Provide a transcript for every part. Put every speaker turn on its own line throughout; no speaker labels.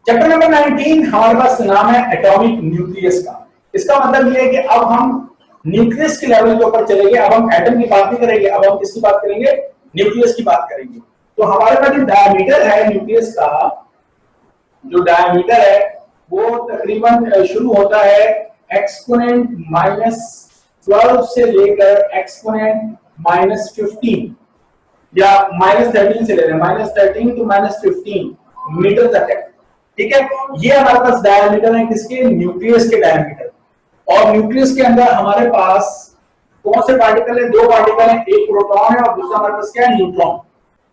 Chapter number 19 हमारे पास नाम है एटॉमिक न्यूक्लियस का। इसका मतलब ये है कि अब हम न्यूक्लियस के लेवल के ऊपर चलेंगे। अब हम एटम की बात नहीं करेंगे, अब हम किसकी बात करेंगे, न्यूक्लियस की बात करेंगे। तो हमारे पास जो डायमीटर है न्यूक्लियस का, जो डायमीटर है वो तकरीबन शुरू होता है एक्सपोनेंट -12 से लेकर एक्सपोनेंट -15 या -13 से ले रहे हैं, -13 to -15 मीटर तक है। ठीक है, ये हमारे पास डायमीटर है किसके, न्यूक्लियस के डायमीटर। और न्यूक्लियस के अंदर हमारे पास कौन से पार्टिकल है, दो पार्टिकल है, एक प्रोटॉन है और दूसरा हमारे पास क्या है, न्यूट्रॉन।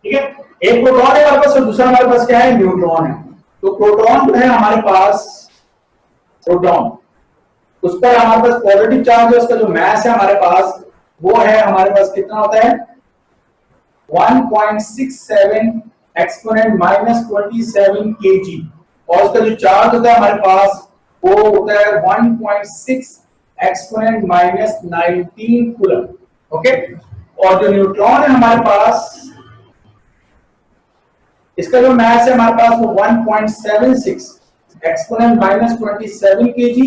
ठीक है, एक प्रोटॉन है हमारे पास और दूसरा हमारे पास क्या है, न्यूट्रॉन है। तो प्रोटॉन जो है हमारे पास, प्रोटॉन उस पर हमारे पास पॉजिटिव चार्ज है, उसका जो मास है हमारे पास वो है, हमारे पास कितना होता है 1.67 एक्सपोनेंट -27 kg। और उसका जो चार्ज होता है हमारे पास वो होता है 1.6 एक्सपोनेंट -19 कूलम। ओके, और जो न्यूट्रॉन है हमारे पास, इसका जो मास है हमारे पास वो 1.76 एक्सपोनेंट -27 kg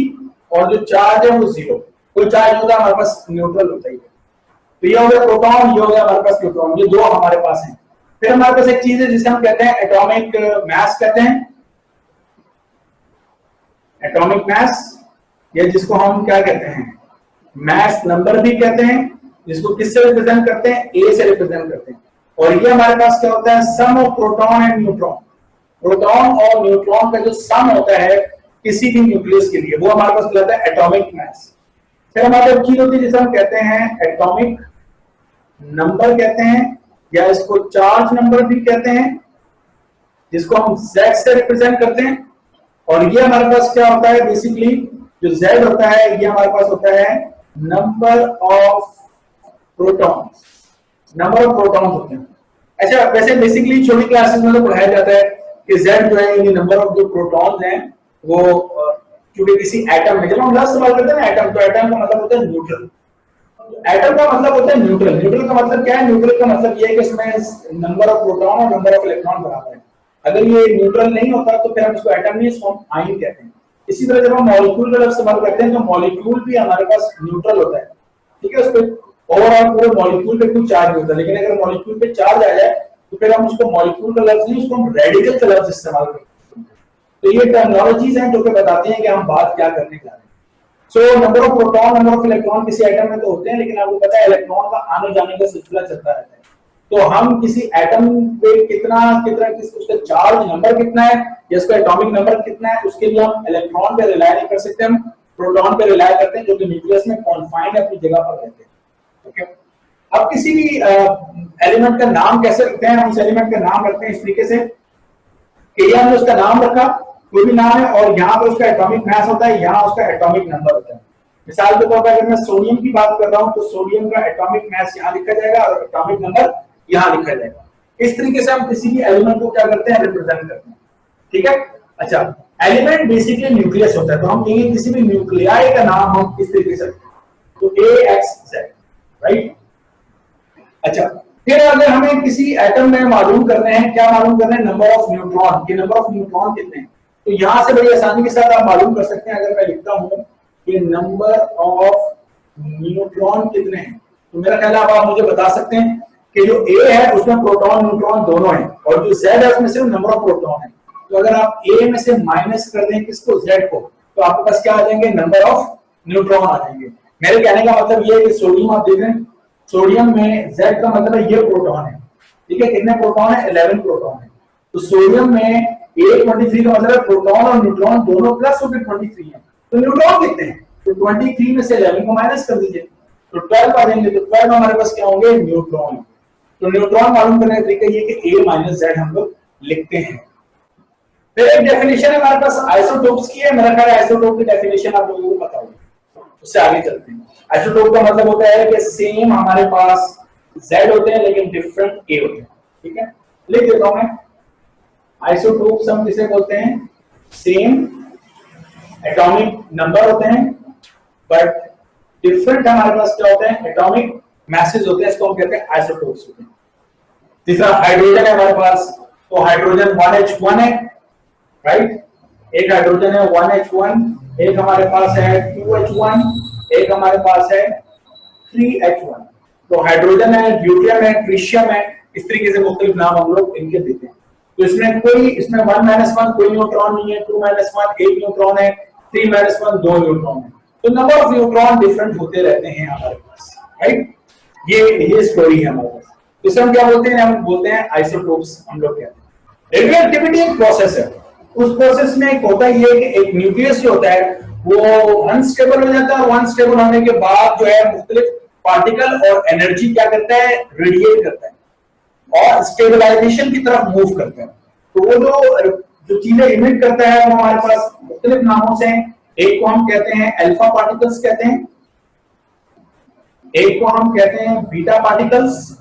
और जो चार्ज है वो 0। कोई चार्ज होता है हमारे पास न्यूट्रल होता है। तो ये हो गया प्रोटॉन, ये हो गया हमारे पास न्यूट्रॉन, ये दो हमारे पास हैं। फिर हमारे पास एक चीज है जिसे हम कहते हैं एटॉमिक मास कहते हैं, एटॉमिक मास, या जिसको हम क्या कहते हैं, मास नंबर भी कहते हैं, जिसको किससे रिप्रेजेंट करते हैं, ए से रिप्रेजेंट करते हैं। और ये हमारे पास क्या होता है, sum of proton and neutron. Proton और न्यूट्रॉन का जो सम होता है किसी भी न्यूक्लियस के लिए, वो हमारे पास कहता है एटॉमिक मास। फिर हमारे पास चीज होती है जिसे हम कहते हैं एटॉमिक नंबर कहते हैं, या इसको चार्ज नंबर भी कहते हैं, जिसको हम Z से रिप्रेजेंट करते हैं। और ये हमारे पास क्या होता है, बेसिकली जो Z होता है ये हमारे पास होता है number of protons, number of protons होते हैं। अच्छा, वैसे बेसिकली छोटी क्लासेस में तो पढ़ाया जाता है कि Z जो है ये नंबर ऑफ जो प्रोटॉन्स हैं वो क्योंकि किसी एटम में, जब हम लफ्ज इस्तेमाल करते हैं ना एटम, तो एटम का मतलब होता है न्यूट्रल। एटम का मतलब होता है न्यूट्रल। न्यूट्रल का मतलब क्या है, न्यूट्रल का मतलब ये है कि इसमें नंबर ऑफ प्रोटॉन और नंबर ऑफ इलेक्ट्रॉन बराबर है। अगर ये न्यूट्रल नहीं होता तो फिर हम इसको एटम नहीं, इसको हम आयन कहते हैं। इसी तरह जब हम मॉलिक्यूल का लफ्ज इस्तेमाल करते हैं तो मॉलिक्यूल भी हमारे पास न्यूट्रल होता है। ठीक है, उस पर ओवरऑल पूरे मॉलिक्यूल पे कोई चार्ज नहीं होता, लेकिन अगर मॉलिक्यूल पे चार्ज आ जाए तो फिर हम उसको मॉलिक्यूल का लफ्ज नहीं, उसको हम रेडिकल का लफ्ज इस्तेमाल करते हैं। तो ये टर्मिनोलॉजीज हैं जो कि बताती हैं कि हम बात क्या करने जा रहे हैं। So number of proton, number of electron किसी एटम में तो होते हैं, लेकिन आपको पता है इलेक्ट्रॉन का आने जाने का सिलसिला चलता रहता है। तो हम किसी एटम पे कितना उसका चार्ज नंबर कितना है या उसका एटॉमिक नंबर कितना है, उसके लिए हम इलेक्ट्रॉन पे रिलाय नहीं कर सकते, हम प्रोटॉन पे रिलाय करते हैं जो कि न्यूक्लियस में कॉन्फाइंड अपनी जगह पर रहते हैं। ओके, अब किसी भी एलिमेंट का नाम कैसे रखते हैं, हम उस एलिमेंट का नाम रखते हैं इस तरीके से कि हमने उसका नाम रखा, कोई भी नाम है, और यहाँ पर उसका एटॉमिक मास होता है, यहाँ उसका एटॉमिक नंबर होता है। मिसाल के तौर पर अगर मैं सोडियम की बात कर रहा हूँ तो सोडियम का एटॉमिक मास यहाँ लिखा जाएगा और एटॉमिक नंबर यहाँ लिखा जाएगा। इस तरीके से हम किसी भी एलिमेंट को क्या करते हैं, रिप्रेजेंट करते हैं। ठीक है, अच्छा, एलिमेंट बेसिकली न्यूक्लियस होता है, तो हम कहेंगे किसी भी न्यूक्लियाई का नाम हम इस तरीके से, तो AXZ, राइट। अच्छा, फिर अगर हमें किसी एटम में मालूम करने हैं, क्या मालूम करना है, नंबर ऑफ न्यूट्रॉन, कि नंबर ऑफ न्यूट्रॉन कितने हैं, तो यहां से बड़ी आसानी के साथ आप मालूम कर सकते हैं। अगर मैं लिखता हूं कि नंबर ऑफ न्यूट्रॉन कितने हैं, तो मेरा ख्याल है आप मुझे बता सकते हैं कि जो A है उसमें प्रोटॉन न्यूट्रॉन दोनों हैं, और जो Z है उसमें सिर्फ नंबर ऑफ प्रोटॉन है। तो अगर आप A में से माइनस कर दें किसको, Z को, तो आपके पास क्या आ जाएंगे, नंबर ऑफ न्यूट्रॉन आ जाएंगे। मेरे कहने का मतलब ये है कि सोडियम आप देख रहे हैं, सोडियम में Z का मतलब है ये प्रोटॉन है। ठीक है, कितने प्रोटॉन है, 11 प्रोटॉन है। तो सोडियम में A23 का मतलब है प्रोटॉन और न्यूट्रॉन दोनों प्लस होकर 23 है। तो न्यूट्रॉन कितने हैं, तो 23 में से 11 को माइनस कर दीजिए तो 12 आ जाएंगे। तो 12 हमारे पास क्या होंगे, न्यूट्रॉन। तो न्यूट्रॉन मालूम करने का तरीका ये कि A-Z हम लोग लिखते हैं। फिर एक डेफिनेशन है हमारे पास आइसोटोप्स की है, मेरा ख्याल है आइसोटोप की डेफिनेशन आप लोगों को पता होगी, उससे आगे चलते हैं। आइसोटोप का मतलब होता है कि सेम हमारे पास Z होते हैं लेकिन डिफरेंट A होते हैं। ठीक है, लिख देता हूं मैं, आइसोटोप्स हम किसे बोलते हैं, सेम एटॉमिक नंबर होते हैं बट डिफरेंट हमारे पास क्या होते हैं, एटॉमिक मैसेज होते हैं, इसको हम कहते हैं आइसोटोप्स होते हैं। तीसरा हाइड्रोजन है हमारे पास, तो हाइड्रोजन 1H1 है, राइट, एक हाइड्रोजन है 1H1, एक हमारे पास है 2H1, एक हमारे पास है 3H1। तो हाइड्रोजन है, ड्यूटियम है, ट्रिशियम है, इस तरीके से मुख्तलिफ नाम हम लोग इनके देते हैं। तो इसमें 1 - 1 कोई न्यूट्रॉन नहीं है, 2 - 1 एक न्यूट्रॉन है, 3 - 1 दो न्यूट्रॉन है। तो नंबर ऑफ न्यूट्रॉन डिफरेंट होते रहते हैं हमारे पास, राइट। ये स्टोरी है हमारे पास। इसे हम क्या बोलते हैं? हम बोलते हैं आइसोटोप्स, हम लोग कहते हैं। रेडियो एक्टिविटी एक प्रोसेस है, उस प्रोसेस में एक होता है ये कि एक न्यूक्लियस जो होता है वो अनस्टेबल हो जाता है, और अनस्टेबल होने के बाद जो है मुख्तलिफ पार्टिकल और एनर्जी क्या करता है? रेडिएट करता है और स्टेबलाइजेशन की तरफ मूव करता है। तो वो जो चीजें इमिट करता है वो हमारे पास मुख्तलिफ नामों से हैं। एक को हम कहते हैं अल्फा पार्टिकल्स कहते हैं, एक को हम कहते हैं बीटा पार्टिकल्स,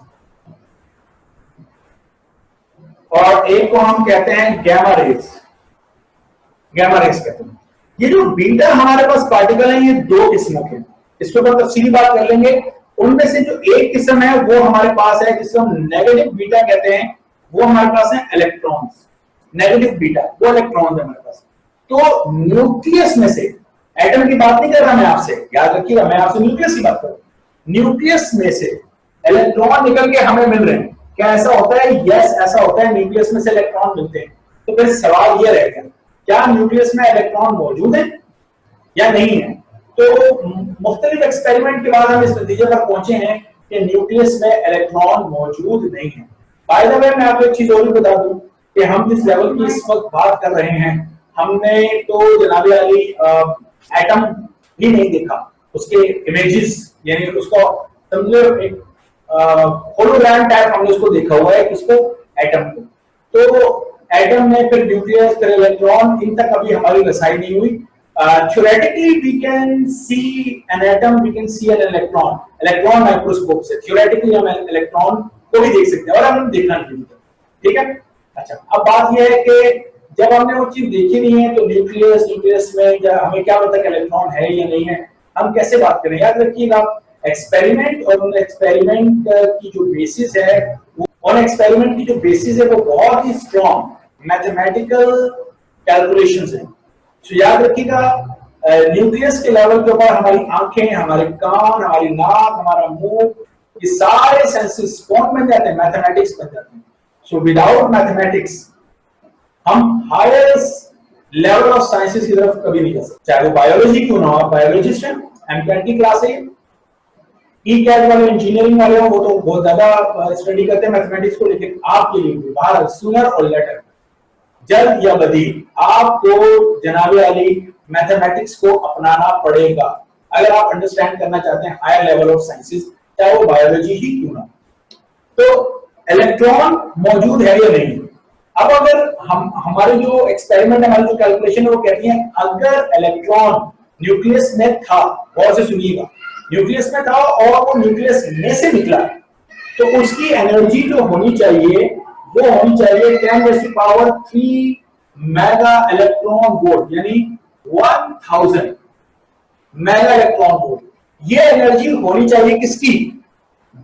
और एक को हम कहते हैं गैमा रेज। गैमा रेज कहते हैं। ये जो बीटा हमारे पास पार्टिकल है ये दो किस्मों के, इसके ऊपर तफसीली बात कर लेंगे। उनमें से जो एक किस्म है वो हमारे पास है जिसको हम नेगेटिव बीटा कहते हैं, वो हमारे पास है इलेक्ट्रॉन्स। नेगेटिव बीटा वो इलेक्ट्रॉन्स है हमारे पास। तो न्यूक्लियस में से, एटम की बात नहीं कर रहा मैं आपसे, याद रखिएगा, मैं आपसे न्यूक्लियस की बात कर रहा हूं। न्यूक्लियस में से इलेक्ट्रॉन निकल के हमें मिल रहे हैं। क्या ऐसा होता है? यस, ऐसा होता है, न्यूक्लियस में से इलेक्ट्रॉन मिलते हैं। तो फिर सवाल यह रहेगा, क्या न्यूक्लियस में इलेक्ट्रॉन मौजूद है या नहीं है? तो मुख्तलिफ एक्सपेरिमेंट के बाद हम इस नतीजे पर पहुंचे हैं कि न्यूक्लियस में इलेक्ट्रॉन मौजूद नहीं है। बाय द वे, मैं आपको एक चीज और भी बता दूं कि हम जिस लेवल की इस वक्त बात कर रहे हैं, हमने तो जनाबे अली एटम ही नहीं देखा, उसके इमेजेस, यानी उसको समझो एक होलोग्राम टाइप हमने उसको देखा हुआ है, किसको? एटम को। तो एटम में फिर न्यूक्लियस, फिर इलेक्ट्रॉन, इन तक अभी हमारी रसाई नहीं हुई। Theoretically we can see an atom, we can see an electron, electron microscope से theoretically हम इलेक्ट्रॉन को भी देख सकते हैं, और हमने देखा नहीं। ठीक है। अच्छा, अब बात यह है कि जब हमने वो चीज देखी नहीं है तो न्यूक्लियस में हमें क्या पता कि इलेक्ट्रॉन है या नहीं है, हम कैसे बात करें? याद रखिएगा, एक्सपेरिमेंट और उन एक्सपेरिमेंट की जो बेसिस है, उन एक्सपेरिमेंट की जो बेसिस है वो बहुत ही स्ट्रॉन्ग मैथमेटिकल कैलकुलेशंस है। तो याद रखिएगा, न्यूक्लियस के लेवल के ऊपर हमारी आंखें, हमारे कान, हमारी नाक, हमारा मुंह, ये सारे सेंसेस कौन बन जाते हैं? मैथमेटिक्स बन जाते हैं। सो विदाउट मैथमेटिक्स हम हायर लेवल ऑफ साइंसेस की तरफ कभी नहीं जा सकते, चाहे वो बायोलॉजी क्यों ना हो। आप बायोलॉजिस्ट हैं, एमकेटी क्लास है, ई कैट वाले इंजीनियरिंग वाले हो, वो तो बहुत ज्यादा स्टडी करते हैं मैथमेटिक्स को, लेकिन आपके लिए बाहर सूनर और लेटर, जल्द या बदी, आपको जनाबे अली मैथमेटिक्स को अपनाना पड़ेगा अगर आप अंडरस्टैंड करना चाहते हैं हायर लेवल ऑफ साइंसेस, चाहे वो बायोलॉजी ही क्यों ना। तो इलेक्ट्रॉन मौजूद है या नहीं? अब अगर हमारे जो एक्सपेरिमेंट, हमारी जो कैलकुलेशन है वो कहती है अगर इलेक्ट्रॉन न्यूक्लियस में था, गौर से सुनिएगा, न्यूक्लियस में था और वो न्यूक्लियस में से निकला, तो उसकी एनर्जी जो होनी चाहिए वो होनी चाहिए 10⁻³ मेगा इलेक्ट्रॉन वोल्ट, यानी 1000 मेगा इलेक्ट्रॉन वोल्ट। ये एनर्जी होनी चाहिए किसकी?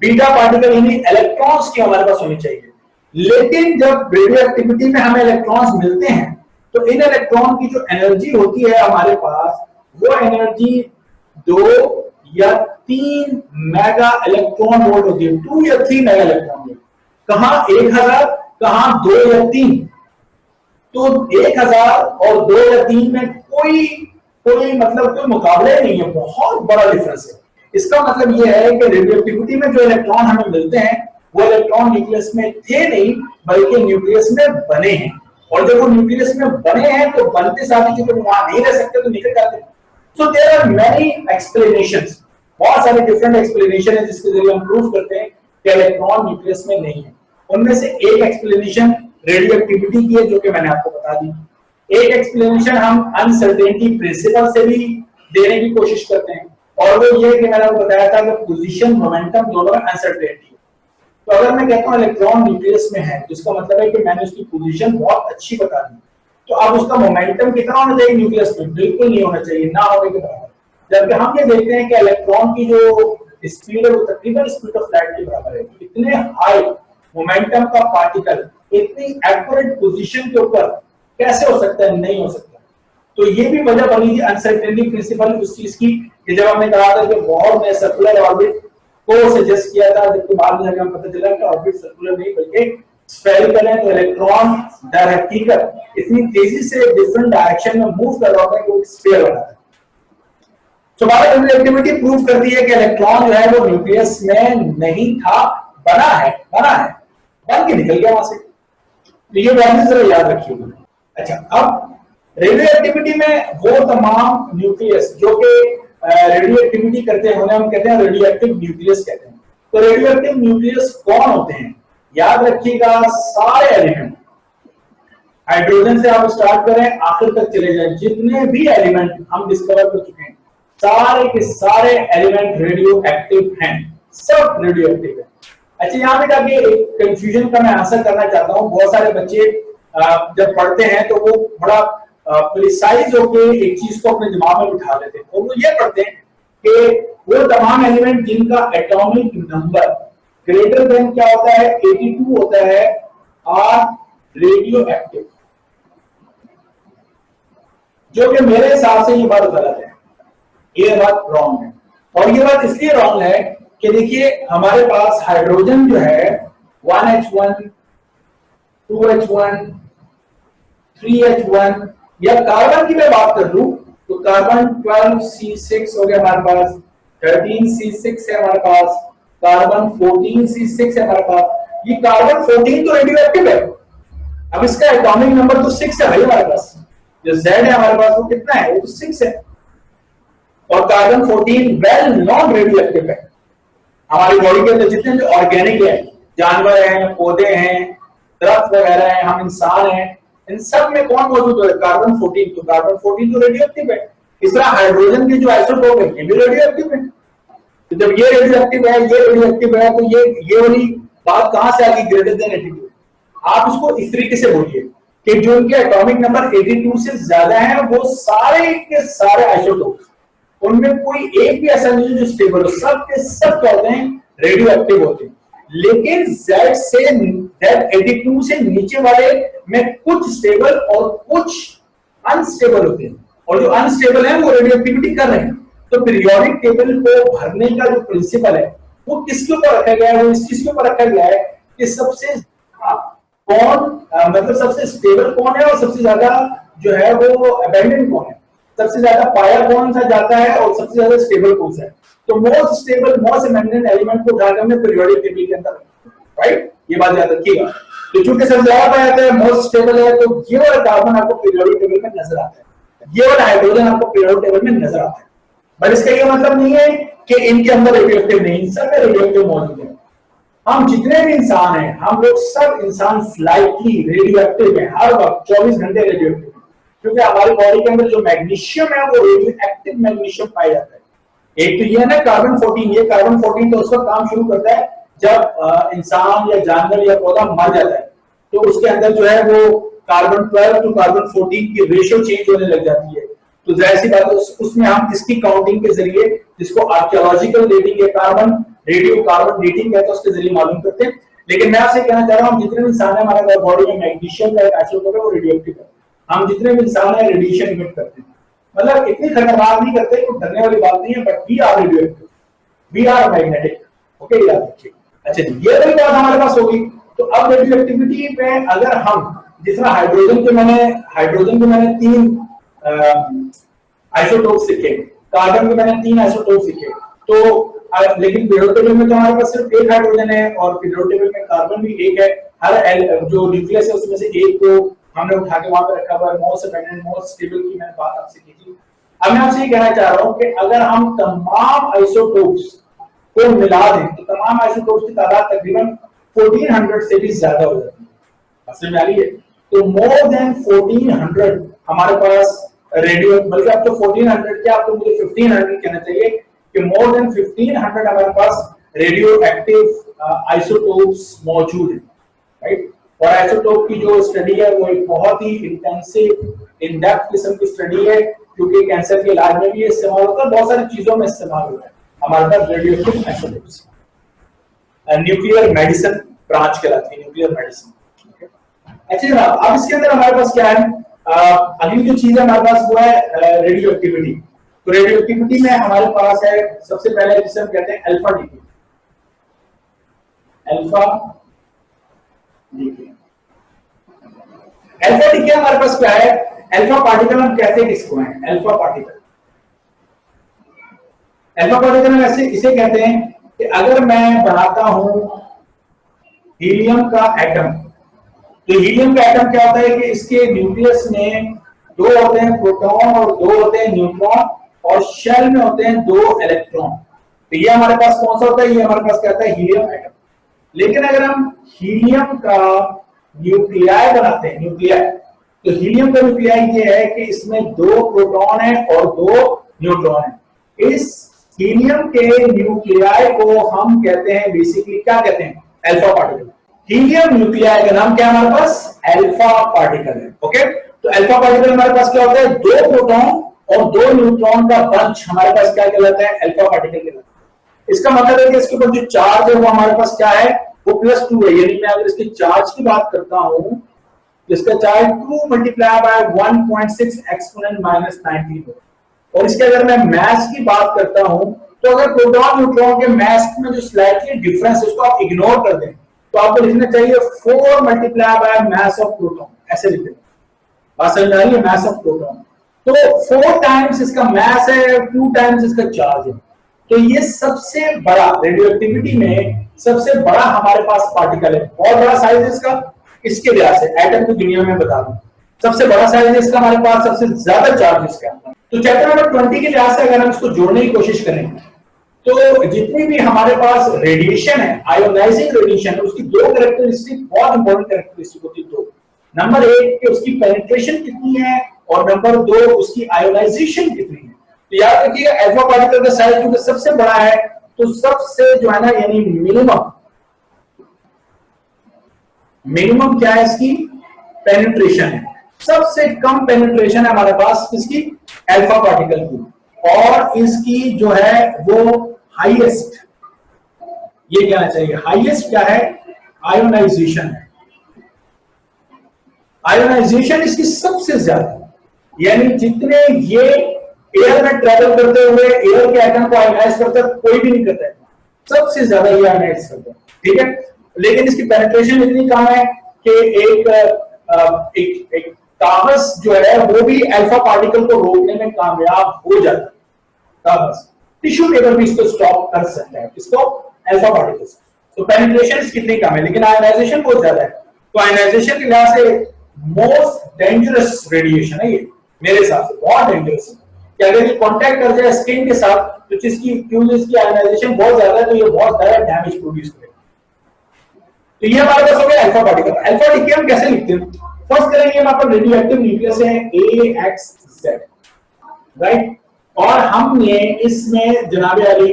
बीटा पार्टिकल यानी इलेक्ट्रॉन्स की हमारे पास होनी चाहिए। लेकिन जब रेडियो एक्टिविटी में हमें इलेक्ट्रॉन्स मिलते हैं तो इन इलेक्ट्रॉन की जो एनर्जी होती है हमारे पास, वो एनर्जी 2 या 3 मेगा इलेक्ट्रॉन वोल्ट होती है, 2 या 3 मेगा इलेक्ट्रॉन वोल्ट। कहां 1000, कहां 2 या 3। तो 1000 और 2 या 3 में कोई मतलब कोई मुकाबला नहीं है, बहुत बड़ा डिफरेंस है। इसका मतलब यह है कि रेडियोएक्टिविटी में जो इलेक्ट्रॉन हमें मिलते हैं वो इलेक्ट्रॉन न्यूक्लियस में थे नहीं, बल्कि न्यूक्लियस में बने हैं। और जब वो न्यूक्लियस में बने हैं तो बनते साथ ही वहां नहीं रह सकते तो निकल जाते हैं। So there are many explanations, बहुत सारे डिफरेंट एक्सप्लेनेशन है जिसके जरिए हम प्रूव करते हैं कि इलेक्ट्रॉन न्यूक्लियस में नहीं है। उनमें से एक एक्सप्लेनेशन रेडियो एक्टिविटी की है जो कि मैंने आपको बता दी। एक एक्सप्लेनेशन हम अनसर्टेनिटी प्रिंसिपल से भी देने की कोशिश करते हैं, और वो ये कि मैंने आपको बताया था कि पोजीशन मोमेंटम दोनों में अनसर्टेनिटी। तो अगर मैं कहता हूं इलेक्ट्रॉन न्यूक्लियस में है, जिसका मतलब है कि मैंने उसकी पोजीशन बहुत अच्छी बता दी, तो अब उसका मोमेंटम कितना होना चाहिए न्यूक्लियस में? बिल्कुल नहीं होना चाहिए, ना होने के बराबर। जबकि हम ये देखते हैं कि इलेक्ट्रॉन की जो स्पीड है वो तकरीबन स्पीड ऑफ लाइट के बराबर है। इतने हाई मोमेंटम का पार्टिकल इतनी एक्यूरेट पोजीशन के ऊपर कैसे हो सकता है? नहीं हो सकता। तो ये भी वजह बनी थी अनसर्टेनिटी प्रिंसिपल उस चीज की कि जब हमने कहा था कि बोर ने सर्कुलर ऑर्बिट को सजेस्ट किया था, जबकि बाद में हमें पता चला कि ऑर्बिट सर्कुलर नहीं बल्कि स्फेरिकल है, तो इलेक्ट्रॉन दर हकीकत इतनी तेजी से डिफरेंट डायरेक्शन में मूव कर रहा होता है कि वो स्फीयर बना है। तो हमारा रिलेटिविटी प्रूव करती है कि इलेक्ट्रॉन जो है वो न्यूक्लियस में नहीं था, बन के निकल गया वहां से। तो ये वैल्यू जरा याद रखिएगा। अच्छा, अब रेडियो एक्टिविटी में वो तमाम न्यूक्लियस जो कि रेडियो एक्टिविटी करते हैं उन्हें हम कहते हैं रेडियो एक्टिव न्यूक्लियस कहते हैं। तो रेडियो एक्टिव न्यूक्लियस कौन होते हैं? याद रखिएगा, सारे एलिमेंट, हाइड्रोजन से आप स्टार्ट करें आखिर तक चले जाएं, जितने भी एलिमेंट हम डिस्कवर कर चुके हैं सारे के सारे एलिमेंट रेडियो एक्टिव हैं, सब रेडियो एक्टिव है। अच्छा, यहाँ पे जाके एक कंफ्यूजन का मैं आंसर करना चाहता हूँ। बहुत सारे बच्चे जब पढ़ते हैं तो वो बड़ा प्रिसाइज होकर एक चीज को अपने दिमाग में बिठा लेते हैं और वो ये पढ़ते हैं कि वो तमाम एलिमेंट जिनका एटॉमिक नंबर ग्रेटर देन क्या होता है 82 होता है आर रेडियो एक्टिव, जो कि मेरे हिसाब से ये बात गलत है, ये बात रॉन्ग है। और ये बात इसलिए रॉन्ग है कि देखिए हमारे पास हाइड्रोजन जो है 1H1 2H1 3H1 या कार्बन की मैं बात कर लूं तो कार्बन 12C6 हो गया हमारे पास, 13C6 है हमारे पास, कार्बन 14C6 है हमारे पास। ये कार्बन 14 तो रेडियो एक्टिव है। अब इसका एटॉमिक नंबर तो 6 है भाई हमारे पास, जो Z है हमारे पास वो कितना है? वो तो 6 है। और carbon 14 well non radio active है। हमारी बॉडी के अंदर जितने भी ऑर्गेनिक है, जानवर हैं, पौधे हैं, दरख्त वगैरह हैं, हम इंसान हैं, इन सब में कौन मौजूद है? कार्बन 14। तो कार्बन 14 तो रेडियो एक्टिव है। इस तरह हाइड्रोजन के जो आइसोटोप है ये भी रेडियो एक्टिव है। तो जब ये रेडियो एक्टिव है, ये रेडियो एक्टिव है, तो ये वाली बात कहां से आ गई ग्रेटर देन 82? आप इसको इस तरीके से बोलिए कि जो उनके एटॉमिक नंबर 82 से ज्यादा है वो सारे के सारे आइसोटोप्स, उनमें कोई एक भी ऐसा नहीं जो स्टेबल हो, सब के सब कहते हैं रेडियो एक्टिव होते हैं। लेकिन Z82 से नीचे वाले में कुछ स्टेबल और कुछ अनस्टेबल होते हैं, और जो अनस्टेबल है वो रेडियो एक्टिविटी कर रहे हैं। तो पीरियोडिक टेबल को भरने का जो प्रिंसिपल है वो किसके ऊपर रखा गया है? वो इस चीज के ऊपर रखा गया है कि सबसे कौन मतलब सबसे स्टेबल कौन है और सबसे ज्यादा जो है वो अबेंडेंट कौन है, सबसे ज्यादा पाया कौन सा जाता है और सबसे ज्यादा स्टेबल कौन सा है। तो most stable most abundant element को उठाकर हमने पीरियोडिक टेबल के अंदर, राइट, ये बात याद रखिएगा। तो चूंकि सबसे ज्यादा पाया जाता है, मोस्ट स्टेबल है, तो ये वाला कार्बन आपको पीरियोडिक टेबल में नजर आता है, ये वाला हाइड्रोजन आपको पीरियोडिक टेबल में नजर आता है। पर इसका ये मतलब नहीं है कि इनके अंदर रेडियो एक्टिव नहीं, सब में रेडियो एक्टिव मौजूद है। हम जितने भी इंसान हैं, हम लोग सब इंसान स्लाइटली रेडियो एक्टिव है, हर वक्त 24 घंटे रेडियो एक्टिव है, क्योंकि हमारी बॉडी के अंदर जो मैग्नीशियम है वो रेडियो एक्टिव मैग्नीशियम पाया जाता है। एक तो ये है ना कार्बन 14, ये कार्बन 14 तो उसका काम शुरू करता है जब इंसान या जानवर या पौधा मर जाता है, तो उसके अंदर जो है वो कार्बन 12 टू कार्बन 14 की रेशियो चेंज होने लग जाती है। तो जाहिर सी बात है उसमें हम इसकी काउंटिंग के जरिए, जिसको आर्कियोलॉजिकल डेटिंग या कार्बन रेडियो कार्बन डेटिंग कहते हैं, उसके जरिए मालूम करते हैं। लेकिन मैं आपसे कहना चाह रहा हूँ, जितने भी इंसान है हमारे बॉडी में मैग्नीशियम का एक आइसोटोप है वो रेडियो एक्टिव है। हम जितने भी इंसान है रेडिएशन इमिट करते हैं, मतलब इतनी खतरनाक नहीं करते, कोई डरने वाली बात नहीं है, but we are radioactive, we are magnetic. Okay, याद रखिए। अच्छा जी, ये वाली बात हमारे पास होगी। तो अब रेडियो एक्टिविटी में अगर हम जिस तरह हाइड्रोजन के मैंने 3 आइसोटोप सीखे, कार्बन के मैंने 3 आइसोटोप सीखे, तो लेकिन पीरियोडिक टेबल में तो हमारे पास सिर्फ एक हाइड्रोजन है और पीरियोडिक टेबल में कार्बन भी एक है। हर जो न्यूक्लियस है उसमें से एक को हमने उठा के वहां पे रखा हुआ है। मोस्ट अबेंडेंट मोस्ट स्टेबल की मैंने बात आपसे की थी। अब मैं आपसे ये कहना चाह रहा हूं कि अगर हम तमाम आइसोटोप्स को मिला दें तो तमाम आइसोटोप्स की तादाद तकरीबन 1400 से भी ज्यादा हो जाती है। समझ में आ रही है? तो मोर देन 1400 हमारे पास रेडियो, बल्कि अब तो 1400 क्या, अब तो मुझे 1500 कहना चाहिए कि मोर देन 1500 हमारे पास रेडियो एक्टिव आइसोटोप्स मौजूद है, राइट। और आइसोटोप की जो स्टडी है वो एक बहुत ही इंटेंसिव इन डेप्थ किस्म की स्टडी है, क्योंकि कैंसर के इलाज में भी इस्तेमाल होता है, बहुत सारी चीजों में इस्तेमाल होता है हमारे पास radio active isotopes. Nuclear medicine branch कहलाती है, न्यूक्लियर मेडिसिन। अच्छा जनाब, अब इसके अंदर हमारे पास क्या है अगली जो चीज है हमारे पास वो है रेडियो एक्टिविटी। तो रेडियो एक्टिविटी में हमारे पास है सबसे पहले जिसे हम कहते हैं alpha decay. Alpha decay, alpha decay हमारे पास क्या है? अल्फा पार्टिकल हम कहते हैं किसको है? Alpha particle. अल्फा पार्टिकल हम ऐसे इसे कहते हैं कि अगर मैं बनाता हूं हीलियम का एटम, तो हीलियम का एटम क्या होता है कि इसके न्यूक्लियस में दो होते हैं प्रोटॉन और दो होते हैं न्यूट्रॉन, और शेल में होते हैं दो इलेक्ट्रॉन। तो ये हमारे पास कौन सा होता है? ये हमारे पास क्या होता है? Helium atom. लेकिन अगर हम हीलियम का न्यूक्लियाई बनाते हैं, न्यूक्लियाई, तो हीलियम का न्यूक्लियाई ये है कि इसमें दो प्रोटॉन है और दो न्यूट्रॉन है। इस हीलियम के न्यूक्लियाई को हम कहते हैं बेसिकली क्या कहते हैं? Alpha particle. हीलियम न्यूक्लियाई का नाम क्या है हमारे पास? अल्फा पार्टिकल है। ओके, तो अल्फा पार्टिकल हमारे पास क्या होता है? दो प्रोटॉन और दो न्यूट्रॉन का बंच हमारे पास क्या कहलाता है? अल्फा पार्टिकल कहलाता है। इसका मतलब है कि इसके ऊपर जो चार्ज है वो हमारे पास क्या है? वो +2 है। यानी मैं अगर इसके चार्ज की बात करता हूं, इसका चार्ज 2 मल्टीप्लाई बाय 1.6 एक्सपोनेंट -19 है। और इसके अगर मैं मास की बात करता हूं, तो अगर प्रोटॉन न्यूट्रॉन के मास में जो स्लाइटली डिफरेंस है उसको आप इग्नोर कर दें, तो आपको लिखना चाहिए 4 multiply by mass of proton, ऐसे लिख दें। बात समझ आ रही है? मास ऑफ प्रोटॉन, तो 4 टाइम्स इसका मास है, 2 टाइम्स इसका चार्ज है। तो ये सबसे बड़ा रेडियो एक्टिविटी में सबसे बड़ा हमारे पास पार्टिकल है। बहुत बड़ा साइज है इसका, इसके लिहाज से एटम की दुनिया में बता दूं सबसे बड़ा साइज है इसका हमारे पास, सबसे ज्यादा चार्ज इसका। तो चैप्टर नंबर 20 के लिहाज से अगर हम इसको जोड़ने की कोशिश करें, तो जितनी भी हमारे पास रेडिएशन है, आयोनाइजिंग रेडिएशन, उसकी दो कैरेक्टरिस्टिक बहुत इंपॉर्टेंट कैरेक्टरिस्टिक होती है। दो, नंबर 1 कि उसकी पेनिट्रेशन कितनी है, और नंबर 2 उसकी आयोनाइजेशन कितनी है। तो याद रखिएगा अल्फा पार्टिकल का साइज क्योंकि सबसे बड़ा है, तो सबसे जो है ना यानी मिनिमम क्या है? इसकी पेनिट्रेशन है। सबसे कम पेनिट्रेशन है हमारे पास इसकी अल्फा पार्टिकल की, और इसकी जो है वो हाईएस्ट, ये कहना चाहिए हाईएस्ट क्या है? आयोनाइजेशन है। आयोनाइजेशन इसकी सबसे ज्यादा, यानी जितने ये एयर में ट्रेवल करते हुए एयर के एटम को आयोनाइज करता है कोई भी नहीं करता है, सबसे ज्यादा ये आयोनाइज करता है। ठीक है, लेकिन इसकी पेनिट्रेशन इतनी कम है कि एक कागज जो है वो भी अल्फा पार्टिकल को रोकने में कामयाब हो जाता है। कागज, टिश्यू पेपर भी इसको स्टॉप कर सकता है, इसको अल्फा पार्टिकल से। तो पेनिट्रेशन कितनी कम है, लेकिन आयोनाइजेशन बहुत ज्यादा है। तो आयोनाइजेशन के लिहाज से मोस्ट डेंजरस रेडिएशन है ये, मेरे हिसाब से बहुत डेंजरस है। कि अगर ये कांटेक्ट कर जाए स्किन के साथ, तो इसकी आयोनाइजेशन बहुत ज्यादा है, तो ये बहुत ज्यादा डैमेज प्रोड्यूस करेगा। तो ये हमारे पास हो गया अल्फा पार्टिकल। अल्फा डीके हम कैसे लिखते हैं? फर्स्ट करेंगे हम आपका रेडियोएक्टिव न्यूक्लियस है AXZ, राइट, और हमने इसमें जनाबे अली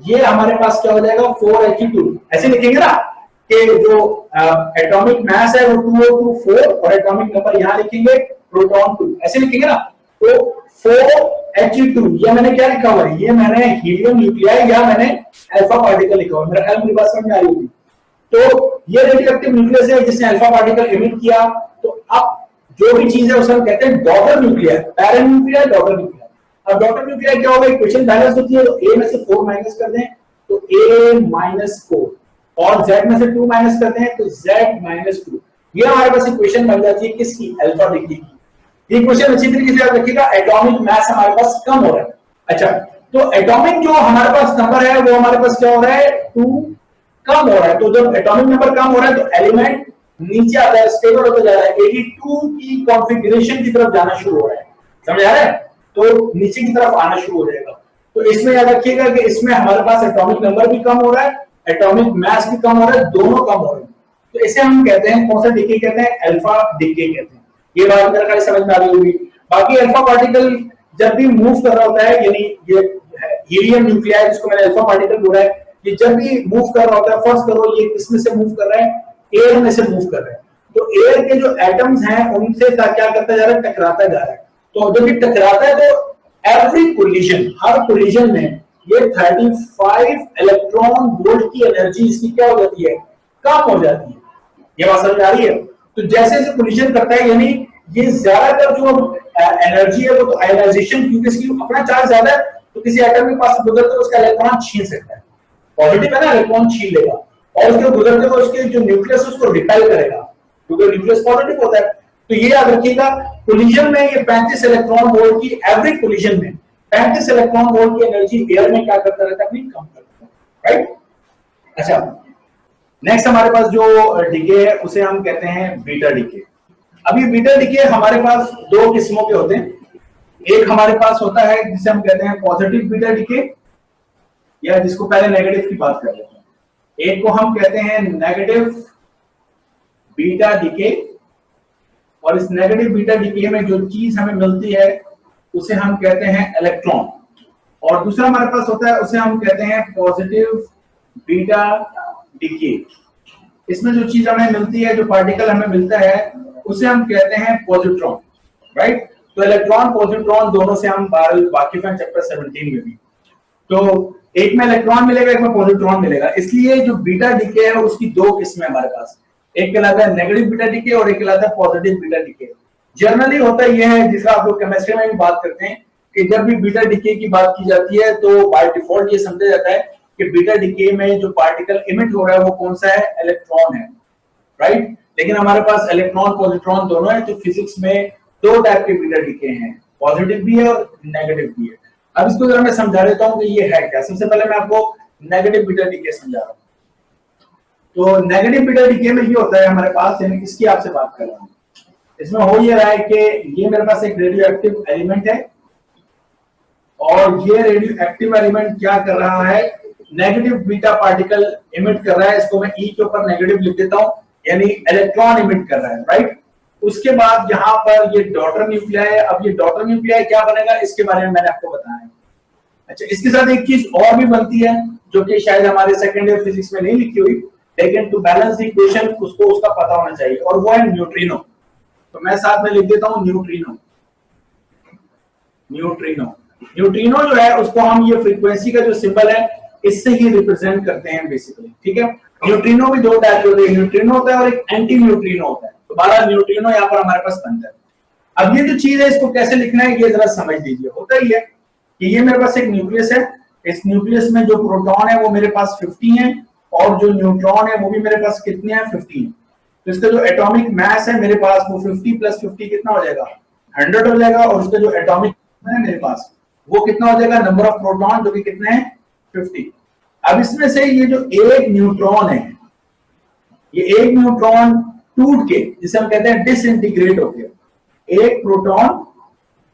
ये हमारे पास क्या हो जाएगा? 4He2, ऐसे लिखेंगे ना कि जो एटॉमिक मास है वो 2O24 और एटॉमिक नंबर यहां लिखेंगे प्रोटॉन 2, ऐसे लिखेंगे ना। तो 4He2 ये मैंने क्या लिखा हुआ है? ये मैंने हीलियम न्यूक्लियाई या मैंने अल्फा पार्टिकल लिखा हुआ है। मेरा ख्याल मेरी बात समझ में आ रही होगी। तो ये रेडियोएक्टिव न्यूक्लियस है जिसने अल्फा पार्टिकल इमिट किया। तो अब जो भी चीज है उसे हम कहते हैं daughter nuclear, parent nuclear, daughter nuclear. अब डॉटर न्यूक्लियर क्या होगा? इक्वेशन बैलेंस होती है, तो A में से 4 माइनस कर दें तो A-4, और Z में से 2 माइनस कर दें तो Z-2। ये हमारे पास इक्वेशन बन जाती है किसकी? अल्फा डीके की। ये क्वेश्चन अच्छी तरीके से याद रखिएगा। एटॉमिक मास हमारे पास कम हो रहा है। अच्छा, तो एटॉमिक जो हमारे पास नंबर है वो हमारे पास क्या हो रहा है? 2 कम हो रहा है। तो जब एटॉमिक नंबर कम हो रहा है तो एलिमेंट नीचे आता है, स्टेबल होता जा रहा है, 82 की कॉन्फ़िगरेशन की तरफ जाना शुरू हो रहा है। समझ आ रहा है? तो नीचे की तरफ आना शुरू हो जाएगा। तो इसमें याद रखिएगा कि इसमें हमारे पास एटॉमिक नंबर भी कम हो रहा है, एटॉमिक मास भी कम हो रहा है, दोनों कम हो रहे हैं। तो इसे हम कहते हैं, कौन सा डीके कहते हैं? अल्फा डीके कहते हैं। ये बात मेरे ख्याल समझ में आ रही होगी। बाकी अल्फा पार्टिकल जब भी मूव कर रहा होता है, यानी ये हीलियम न्यूक्लियाई जिसको मैंने अल्फा पार्टिकल बोला है, ये जब भी मूव कर रहा होता है, फर्स्ट करो ये किसमें से मूव कर रहा है? एयर में से मूव कर रहा है। तो एयर के जो एटम्स हैं उनसे क्या करता जा रहा है? टकराता जा रहा है। तो जब ये टकराता है तो एवरी कोलिजन, हर कोलिजन में ये 35 इलेक्ट्रॉन वोल्ट की एनर्जी इसकी क्या हो जाती है? कम हो जाती है। ये बात समझ आ रही है? तो जैसे जैसे कोलिजन करता है, यानी ये ज्यादातर जो एनर्जी है वो तो आयनाइजेशन, क्योंकि इसकी अपना चार्ज ज्यादा है तो किसी एटम के पास गुजरते हुए उसका इलेक्ट्रॉन छीन सकता है, पॉजिटिव है ना, इलेक्ट्रॉन छीन लेगा और उसके गुजरते हुए उसके जो न्यूक्लियस उसको रिपेल करेगा क्योंकि न्यूक्लियस पॉजिटिव होता है। तो ये याद रखिएगा, कोलिजन में ये 35 इलेक्ट्रॉन वोल्ट की एवरेज कोलिजन में 35 इलेक्ट्रॉन वोल्ट की एनर्जी एयर में क्या करता रहता है, अपनी कम करता है, राइट। अच्छा, नेक्स्ट हमारे पास जो डीके है उसे हम कहते हैं बीटा डीके। अब ये बीटा डीके हमारे पास दो किस्मों के होते हैं, एक हमारे पास होता है जिसे हम कहते हैं पॉजिटिव बीटा डीके, या जिसको पहले नेगेटिव की बात कर लेते हैं, एक को हम कहते हैं नेगेटिव बीटा डीके, और इस नेगेटिव बीटा डीके में जो चीज हमें मिलती है उसे हम कहते हैं इलेक्ट्रॉन, और दूसरा हमारे पास होता है उसे हम कहते हैं पॉजिटिव बीटा डीके। इसमें जो चीज हमें मिलती है, जो पार्टिकल हमें मिलता है उसे हम कहते हैं पॉजिट्रॉन, राइट। तो इलेक्ट्रॉन पॉजिट्रॉन दोनों से हम वाकिफ हैं चैप्टर 17 में भी। तो एक में इलेक्ट्रॉन मिलेगा, एक में पॉजिट्रॉन मिलेगा, इसलिए जो बीटा डीके है उसकी दो किस्में हमारे पास, एक कहलाता है नेगेटिव बीटा डीके और एक कहलाता है पॉजिटिव बीटा डीके। जनरली होता यह है, जिसका आप लोग केमिस्ट्री में भी बात करते हैं, कि जब भी बीटा डीके की बात की जाती है तो बाय डिफॉल्ट ये समझा जाता है कि बीटा डीके में जो पार्टिकल इमिट हो रहा है वो कौन सा है, इलेक्ट्रॉन है, राइट। लेकिन हमारे पास इलेक्ट्रॉन पॉजिट्रॉन दोनों है, तो फिजिक्स में दो टाइप के बीटा डीके हैं, पॉजिटिव भी है और नेगेटिव भी है। अब इसको जरा मैं समझा देता हूं कि ये है क्या। सबसे पहले मैं आपको नेगेटिव बीटा डीके समझा रहा हूं। तो नेगेटिव बीटा डीके में ये होता है हमारे पास, यानी किसकी आपसे बात कर रहा हूं, इसमें हो ये रहा है कि ये मेरे पास एक रेडियो एक्टिव एलिमेंट है, और ये रेडियो एक्टिव एलिमेंट क्या कर रहा है, नेगेटिव बीटा पार्टिकल इमिट कर रहा है, इसको मैं ई के ऊपर नेगेटिव लिख देता हूं, यानी इलेक्ट्रॉन इमिट कर रहा है, राइट। उसके बाद यहाँ पर ये डॉटर न्यूक्लियाई है। अब ये डॉटर न्यूक्लियाई क्या बनेगा इसके बारे में मैंने आपको बताया है। अच्छा, इसके साथ एक चीज और भी बनती है जो कि शायद हमारे सेकेंड ईयर फिजिक्स में नहीं लिखी हुई, लेकिन टू बैलेंस द इक्वेशन उसको उसका पता होना चाहिए, और वो है न्यूट्रिनो। तो मैं साथ में लिख देता हूं न्यूट्रिनो। न्यूट्रिनो न्यूट्रिनो जो है उसको हम ये फ्रीक्वेंसी का जो सिंबल है इससे ही रिप्रेजेंट करते हैं बेसिकली, ठीक है। न्यूट्रिनो भी दो टाइप के होते हैं, न्यूट्रिनो होता है और एक एंटी न्यूट्रिनो होता है। तो 12 न्यूट्रिनो यहाँ पर हमारे पास बनता है। अब ये जो चीज है इसको कैसे लिखना है ये जरा समझ लीजिए। होता ही है कि ये मेरे पास एक न्यूक्लियस है, इस न्यूक्लियस में जो प्रोटॉन है वो मेरे पास 50 है, और जो न्यूट्रॉन है वो भी मेरे पास कितने हैं, 50। तो इसका जो एटॉमिक मास है मेरे पास वो 50 प्लस 50 कितना हो जाएगा, 100 हो जाएगा, और उसका जो एटॉमिक है मेरे पास वो कितना हो जाएगा, नंबर ऑफ प्रोटॉन, जो कि कितने हैं, 50। अब इसमें से ये जो एक न्यूट्रॉन है, ये एक न्यूट्रॉन टूट के, जिसे हम कहते हैं डिसइंटीग्रेट हो गया, एक प्रोटॉन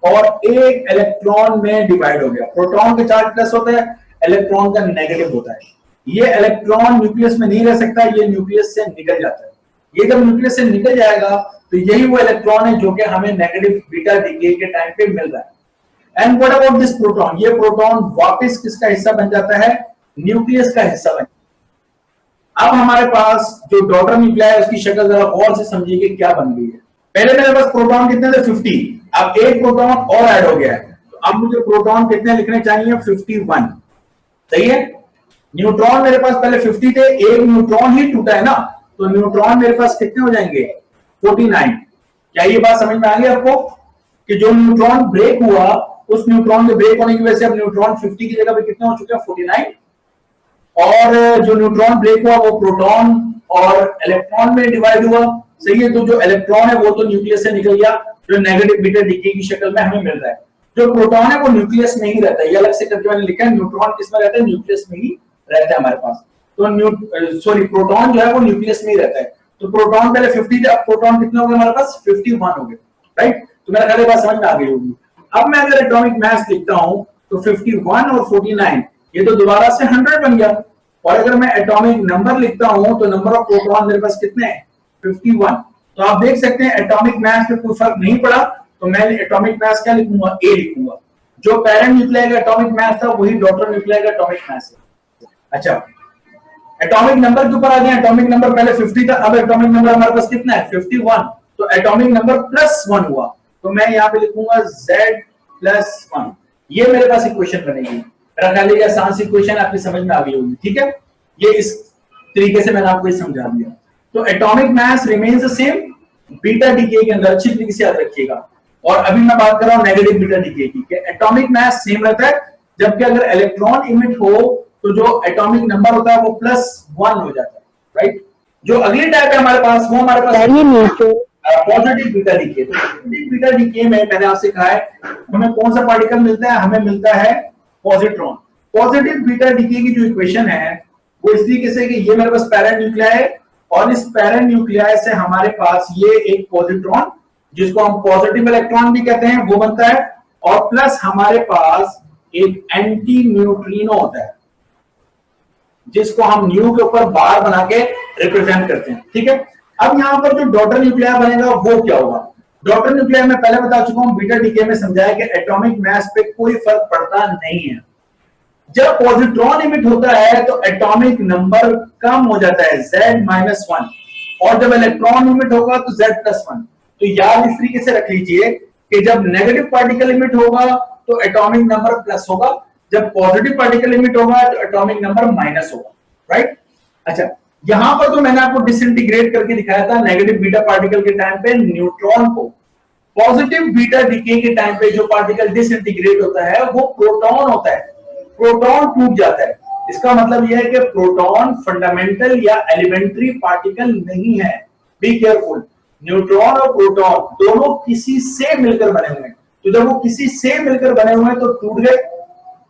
और एक इलेक्ट्रॉन में डिवाइड हो गया। प्रोटॉन का चार्ज प्लस होता है, इलेक्ट्रॉन का नेगेटिव होता है। ये इलेक्ट्रॉन न्यूक्लियस में नहीं रह सकता, ये न्यूक्लियस से निकल जाता है। ये जब न्यूक्लियस से निकल जाएगा तो यही वो इलेक्ट्रॉन है जो कि हमें नेगेटिव बीटा डीके के टाइम पे मिल रहा है। And what about this proton, ये प्रोटॉन वापस किसका हिस्सा बन जाता है, न्यूक्लियस का हिस्सा बन। अब हमारे पास जो डॉटर न्यूक्लियाई है उसकी शक्ल जरा और से समझिए कि क्या बन गई है। पहले मेरे पास प्रोटॉन कितने थे, 50। अब एक प्रोटॉन और ऐड हो गया है, तो अब मुझे प्रोटॉन कितने लिखने चाहिए, 51। सही है। न्यूट्रॉन मेरे पास पहले 50 थे, एक न्यूट्रॉन ही टूटा है ना, तो न्यूट्रॉन मेरे पास कितने हो जाएंगे, 49। क्या ये बात समझ में आ गई आपको कि जो न्यूट्रॉन ब्रेक हुआ, उस न्यूट्रॉन के ब्रेक होने की वजह से अब न्यूट्रॉन 50 की जगह पे कितने हो चुके हैं, 49। और जो न्यूट्रॉन ब्रेक हुआ वो प्रोटॉन और इलेक्ट्रॉन में डिवाइड हुआ, सही है। तो जो इलेक्ट्रॉन है वो तो न्यूक्लियस से निकल गया, जो नेगेटिव बीटा डीके की शक्ल में हमें मिल रहा है। जो प्रोटॉन है वो न्यूक्लियस में ही रहता है, ये अलग से करके मैंने लिखा है, न्यूट्रॉन किसमें रहता है, न्यूक्लियस में ही रहता है हमारे पास। तो प्रोटॉन जो है वो न्यूक्लियस में ही रहता है। तो प्रोटॉन पहले 50 थे, अब प्रोटॉन कितने हो गए हमारे पास, 51 हो गए, राइट। तो मेरा ख्याल बात समझ में आ गई होगी। अब मैं अगर एटॉमिक मास लिखता हूं तो 51 और 49 ये तो दोबारा से 100 बन गया, और अगर मैं एटॉमिक नंबर लिखता हूं तो नंबर ऑफ प्रोटॉन मेरे पास कितने हैं, 51। तो आप देख सकते हैं एटॉमिक मास में कोई फर्क नहीं पड़ा, तो मैं एटॉमिक मास क्या लिखूंगा, ए लिखूंगा। जो पेरेंट न्यूक्लियाई का एटॉमिक मास था वही डॉटर न्यूक्लियाई का एटॉमिक मास है। अच्छा, एटॉमिक नंबर के ऊपर आ गया। एटॉमिक नंबर पहले 50 था, अब एटॉमिक नंबर हमारे पास कितना है, 51। तो एटॉमिक नंबर +1 हुआ, तो मैं यहाँ पे लिखूंगा Z+1। ये मेरे पास इक्वेशन बनेगी। मेरा ख्याल है आसान सी इक्वेशन आपकी समझ में आ गई होगी, ठीक है। ये इस तरीके से मैंने आपको ये समझा दिया। तो atomic mass remains the same, beta decay के अंदर अच्छी तरीके से याद रखिएगा। और अभी मैं बात कर रहा हूं नेगेटिव बीटा डीके की, कि एटॉमिक मास सेम रहता है, जबकि अगर इलेक्ट्रॉन इमिट हो तो जो एटॉमिक नंबर होता है वो +1 हो जाता है, राइट। जो अगली टाइप है हमारे पास, वो हमारे पास पॉजिटिव बीटा डीके। तो पॉजिटिव बीटा डीके में मैंने आपसे कहा है हमें कौन सा पार्टिकल मिलता है, हमें मिलता है पॉजिट्रॉन। पॉजिटिव बीटा डीके की जो इक्वेशन है वो इस तरीके से कि ये मेरे पास पैरेंट न्यूक्लियाई है और इस पैरेंट न्यूक्लियाई से हमारे पास ये एक पॉजिट्रॉन जिसको हम पॉजिटिव इलेक्ट्रॉन भी कहते हैं वो बनता है, और प्लस हमारे पास एक एंटी न्यूट्रिनो होता है जिसको हम न्यू के ऊपर बार बना के रिप्रेजेंट करते हैं, ठीक है। अब यहां पर जो डॉटर न्यूक्लियाई बनेगा वो क्या होगा? डॉटर न्यूक्लियाई मैं पहले बता चुका हूं, बीटा डीके में समझाया कि एटॉमिक मास पे कोई फर्क पड़ता नहीं है। जब पॉजिट्रॉन इमिट होता है तो एटॉमिक नंबर कम हो जाता है Z-1, और जब इलेक्ट्रॉन इमिट होगा तो Z+1। तो याद इस तरीके से रख लीजिए कि जब नेगेटिव पार्टिकल इमिट होगा तो एटॉमिक नंबर प्लस होगा, जब पॉजिटिव पार्टिकल इमिट होगा तो एटॉमिक नंबर माइनस होगा, राइट। अच्छा, यहां पर तो मैंने आपको डिसइंटीग्रेट करके दिखाया था नेगेटिव बीटा पार्टिकल के टाइम पे न्यूट्रॉन को। पॉजिटिव बीटा डीके के टाइम पे जो पार्टिकल डिसइंटीग्रेट होता है वो प्रोटॉन होता है, प्रोटॉन टूट जाता है। इसका मतलब यह है कि प्रोटॉन फंडामेंटल या एलिमेंट्री पार्टिकल नहीं है। बी केयरफुल, न्यूट्रॉन और प्रोटॉन दोनों किसी से मिलकर बने हुए हैं, तो जब वो किसी से मिलकर बने हुए हैं तो टूट गए,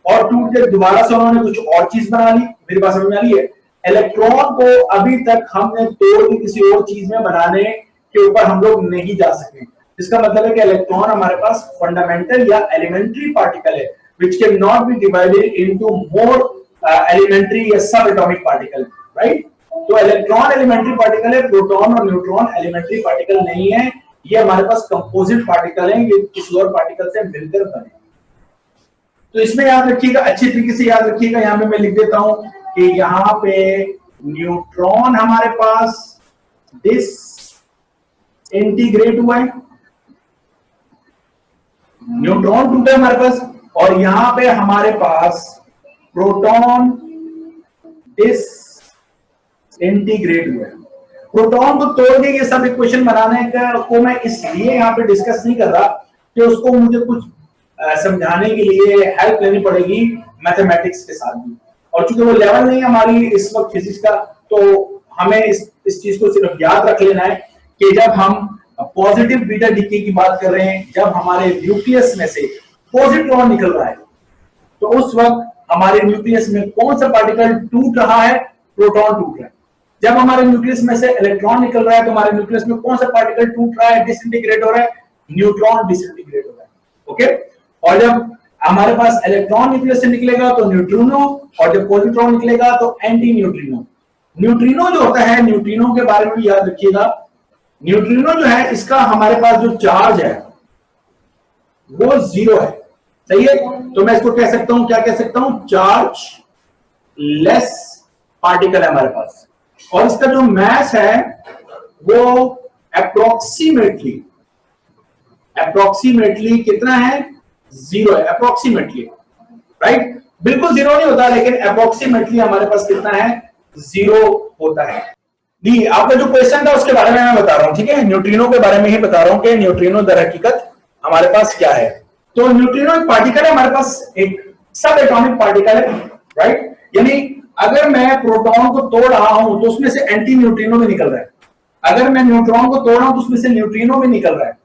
और टूट के दोबारा से उन्होंने कुछ और चीज बना ली। मेरी बात समझ में आ रही है? इलेक्ट्रॉन को अभी तक हमने तोड़ के किसी और चीज में बनाने के ऊपर हम लोग नहीं जा सके। इसका मतलब है कि इलेक्ट्रॉन हमारे पास फंडामेंटल या एलिमेंट्री पार्टिकल है which cannot be divided into more elementary या सब एटॉमिक पार्टिकल, राइट। तो इलेक्ट्रॉन एलिमेंट्री पार्टिकल है, प्रोटॉन और न्यूट्रॉन एलिमेंट्री पार्टिकल नहीं है, ये हमारे पास कंपोजिट पार्टिकल हैं, ये किसी और पार्टिकल से मिलकर बने। तो इसमें याद रखिएगा, अच्छी तरीके से याद रखिएगा। यहां पे मैं लिख देता हूं कि यहां पे न्यूट्रॉन हमारे पास डिस इंटीग्रेट हुआ है, न्यूट्रॉन टूटा है हमारे पास, और यहां पे हमारे पास प्रोटॉन डिस इंटीग्रेट हुआ है। प्रोटॉन को तोड़ के ये सब इक्वेशन बनाने का को मैं इसलिए यहां पे डिस्कस नहीं कर रहा कि उसको मुझे कुछ समझाने के लिए हेल्प लेनी पड़ेगी मैथमेटिक्स के साथ भी, और चूंकि वो लेवल नहीं है हमारी इस वक्त फिजिक्स का, तो हमें इस चीज को सिर्फ याद रख लेना है कि जब हम पॉजिटिव बीटा डीके की बात कर रहे हैं, जब हमारे न्यूक्लियस में से पॉजिट्रॉन निकल रहा है तो उस वक्त हमारे न्यूक्लियस में कौन सा पार्टिकल टूट रहा है? प्रोटॉन टूट रहा है। जब हमारे न्यूक्लियस में से इलेक्ट्रॉन निकल रहा है तो हमारे न्यूक्लियस में कौन सा पार्टिकल टूट रहा है, डिसइंटीग्रेट हो रहा है? न्यूट्रॉन डिसइंटीग्रेट हो रहा है, ओके। और जब हमारे पास इलेक्ट्रॉन न्यूक्लियस से निकलेगा तो न्यूट्रिनो, और जब पॉजिट्रॉन निकलेगा तो एंटी न्यूट्रिनो। न्यूट्रिनो जो होता है, न्यूट्रिनो के बारे में भी याद रखिएगा। न्यूट्रिनो जो है इसका हमारे पास जो चार्ज है वो 0 है, सही है। तो मैं इसको कह सकता हूं, क्या कह सकता हूं? चार्ज लेस पार्टिकल है हमारे पास, और इसका जो मास है वो अप्रोक्सीमेटली कितना है? 0 है, अप्रोक्सीमेटली, राइट। बिल्कुल 0 नहीं होता, लेकिन अप्रोक्सीमेटली हमारे पास कितना है? 0 होता है। दी आपका जो क्वेश्चन था उसके बारे में मैं बता रहा हूं, ठीक है। न्यूट्रिनो के बारे में ही बता रहा हूं कि न्यूट्रिनो दर हकीकत हमारे पास क्या है। तो न्यूट्रिनो एक पार्टिकल है हमारे पास, एक सब एटॉमिक पार्टिकल है, राइट। यानी अगर मैं प्रोटॉन को तोड़ रहा हूं तो उसमें से एंटी न्यूट्रिनो भी निकल रहा है, अगर मैं न्यूट्रॉन को तोड़ रहा हूं तो उसमें से न्यूट्रिनो भी निकल रहा है।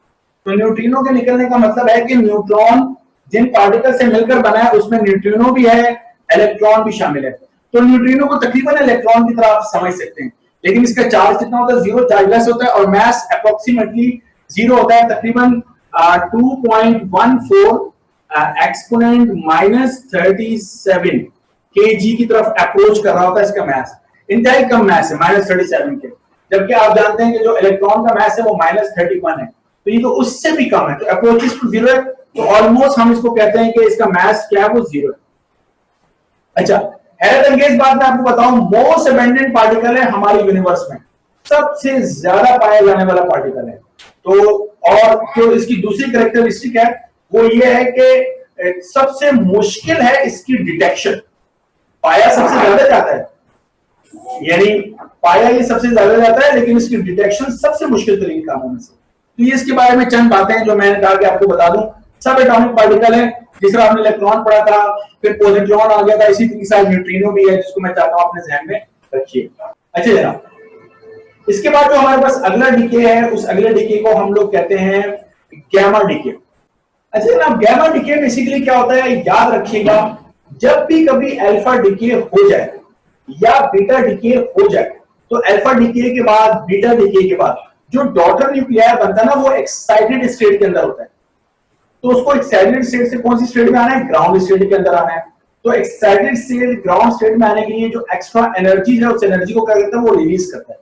तो न्यूट्रिनो के निकलने का मतलब है कि न्यूट्रॉन जिन पार्टिकल से मिलकर बना है उसमें न्यूट्रिनो भी है, इलेक्ट्रॉन भी शामिल है। तो न्यूट्रिनो को तकरीबन इलेक्ट्रॉन की तरह आप समझ सकते हैं, लेकिन इसका चार्ज कितना होता है? 0, चार्ज लेस होता है, और मास अप्रोक्सीमेटली 0 होता है, तकरीबन 2.14 एक्सपोनेंट -37 kg की तरफ अप्रोच कर रहा होता है इसका मास। इंतहाई कम मास है -37 के, जबकि आप जानते हैं कि जो इलेक्ट्रॉन का मास है वो -31 है, तो ये तो उससे भी कम है। तो अप्रोचेस टू 0 है, तो ऑलमोस्ट हम इसको कहते हैं कि इसका मास क्या है? वो 0 है। अच्छा, हैरत अंगेज बात मैं आपको बताऊं, मोस्ट अबंडेंट पार्टिकल है हमारे यूनिवर्स में, सबसे ज्यादा पाया जाने वाला पार्टिकल है। तो और जो इसकी दूसरी कैरेक्टरिस्टिक है वो ये है कि सबसे मुश्किल है इसकी डिटेक्शन, पाया सबसे ज्यादा जाता है, यानी पाया ये सबसे ज्यादा जाता है, लेकिन इसकी डिटेक्शन सबसे मुश्किल तरीके कामों में से। तो ये इसके बारे में चंद बातें हैं जो मैंने कहा कि आपको बता दूं। सब एटॉमिक पार्टिकल है, जिस तरह आपने इलेक्ट्रॉन पढ़ा था, फिर पॉजिट्रॉन आ गया था, इसी तरीके से न्यूट्रिनो भी है, जिसको मैं चाहता हूं अपने ध्यान में रखिए। अच्छा जनाब, इसके बाद जो हमारे पास अगला डीके है, उस अगले डीके को हम लोग कहते हैं गैमा डीके। अच्छा जनाब, गैमा डीके बेसिकली क्या होता है, याद रखिएगा, जब भी कभी अल्फा डीके हो जाए या बीटा डीके हो जाए, तो अल्फा डीके के बाद, बीटा डीके के बाद जो डॉटर न्यूक्लियर बनता है ना, वो एक्साइटेड स्टेट के अंदर होता है। तो उसको एक्साइटेड स्टेट से कौन सी स्टेट में आना है, ग्राउंड स्टेट के अंदर आना है। तो एक्साइटेड स्टेट, ग्राउंड स्टेट में आने के लिए जो एक्स्ट्रा एनर्जी है, उस एनर्जी को क्या करता है, वो रिलीज करता है।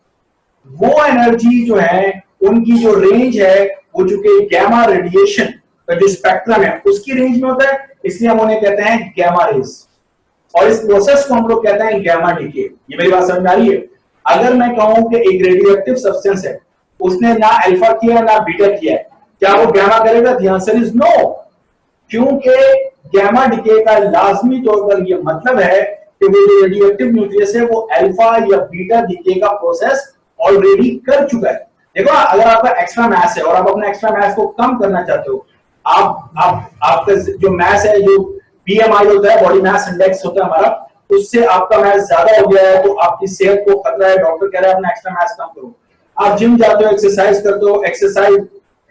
वो एनर्जी जो है, उनकी जो रेंज है, वो चूंकि गैमा रेडिएशन का जो स्पेक्ट्रम है उसकी रेंज में होता है, इसलिए हम उन्हें कहते हैं गैमा रेज। और इस प्रोसेस को हम लोग कहते हैं गैमा डीके। ये मेरी बात समझ में आ रही है? अगर मैं कहूं कि एक रेडियोएक्टिव सब्सटेंस है, उसने ना अल्फा किया ना बीटा किया है, क्या वो गैमा करेगा? द आंसर इज नो, क्योंकि गैमा डीके का लाजमी तौर पर यह मतलब है कि वो जो रेडियोएक्टिव न्यूक्लियस है वो अल्फा या बीटा डीके का प्रोसेस ऑलरेडी कर चुका है। देखो, अगर आपका एक्स्ट्रा मास है और आप अपने एक्स्ट्रा मास को कम करना चाहते हो, आपका जो मास है, जो बीएमआई होता है, बॉडी मास इंडेक्स होता है हमारा, उससे आपका मास ज्यादा हो गया है तो आपकी सेहत को खतरा है, डॉक्टर कह रहा है अपना एक्स्ट्रा मास कम करो। आप जिम जाते हो, एक्सरसाइज करते हो, exercise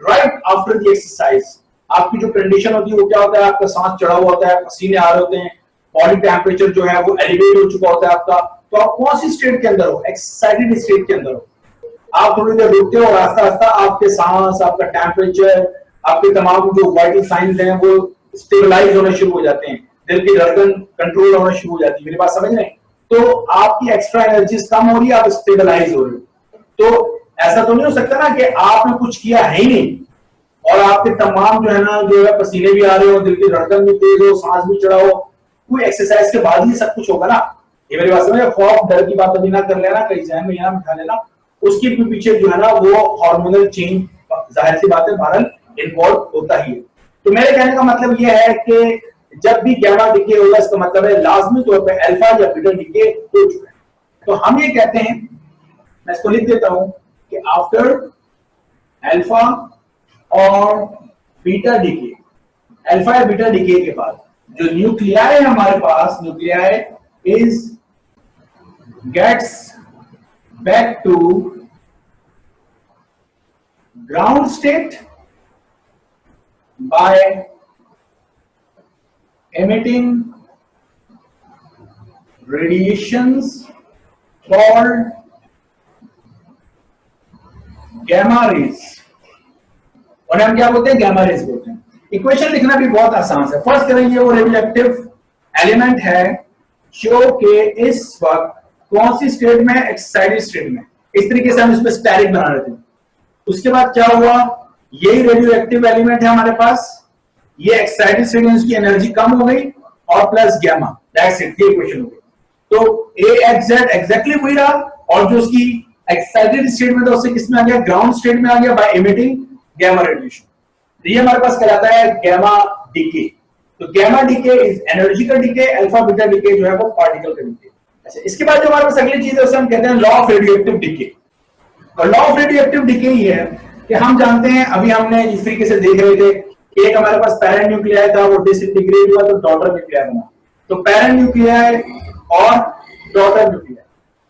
right after the exercise आपकी जो कंडीशन होती है वो क्या होता है, आपका सांस चढ़ा हुआ होता है, पसीने आ रहे होते हैं, बॉडी टेम्परेचर जो है वो एलिवेट हो चुका होता है आपका। तो आप कौन सी स्टेट के अंदर हो? एक्साइटेड स्टेट के अंदर हो। आप थोड़ी देर रुकते हो और आस्ता आस्ता आपके सांस, आपका टेम्परेचर, आपके तमाम जो वाइटल साइंस हैं वो स्टेबलाइज होने शुरू हो जाते हैं, दिल की धड़कन कंट्रोल होना शुरू हो जाती है। मेरी बात समझ रहे हैं? तो आपकी एक्स्ट्रा एनर्जी कम हो रही है, आप स्टेबलाइज हो रहे हो। तो ऐसा तो नहीं हो सकता ना कि आपने कुछ किया है ही नहीं और आपके तमाम जो है ना, जो है पसीने भी आ रहे हो, दिल की धड़कन भी तेज हो, सांस भी चढ़ा हो, कोई एक्सरसाइज के बाद ही सब कुछ होगा ना। ये मेरी बात समझ? खौफ डर की बात अभी ना कर लेना, कहीं जहन में यहाँ बिठा लेना। उसके पीछे जो है ना वो हार्मोनल चेंज, जाहिर सी बात है, भारत इन्वॉल्व होता ही है। तो मेरे कहने का मतलब यह है कि जब भी गैमा डीके होगा, इसका मतलब है लाजमी तौर पे अल्फा या बीटा डीके हो चुका है। तो हम ये कहते हैं, मैं इसको लिख देता हूं कि आफ्टर अल्फा और बीटा डीके, अल्फा या बीटा डीके के बाद जो न्यूक्लियाई है हमारे पास, nuclei is gets back to ground state by emitting radiations called gamma rays। और हम क्या बोलते हैं? गैमा रेज बोलते हैं। इक्वेशन लिखना भी बहुत आसान है। फर्स्ट करेंगे, वो रेडियोएक्टिव एलिमेंट है जो कि इस वक्त कौन सी स्टेट में? एक्साइटेड स्टेट में। इस तरीके से हम इस पर स्टेरिक बना रहे थे। उसके बाद क्या हुआ? यही रेडियोएक्टिव एलिमेंट है हमारे पास, ये एक्साइटेड स्टेट में उसकी एनर्जी कम हो गई और प्लस गैमा, दैट्स इट, ये इक्वेशन हो गई। तो ए एक्स जेड एग्जैक्टली वही रहा, और जो उसकी एक्साइटेड स्टेट में था उससे किसमें आ गया? ग्राउंड स्टेट में आ गया बाय एमिटिंग गैमा रेडिएशन। ये हमारे पास कहलाता है गैमा डीके। तो गैमा डीके इज एनर्जी का डीके, अल्फा बीटा डीके जो है वो पार्टिकल का डीके। अच्छा, इसके बाद जो हमारे पास अगली चीज है उसे हम कहते हैं लॉ ऑफ रेडियोएक्टिव डीके। और लॉ ऑफ रेडियोएक्टिव डीके ही है कि हम जानते हैं, अभी हमने इस तरीके से देख रहे थे, एक हमारे पास पैरेंट न्यूक्लियाई था, वो डिसइंटीग्रेट हुआ तो डॉटर न्यूक्लियाई बना। तो पैरेंट न्यूक्लियाई और डॉटर न्यूक्लियाई,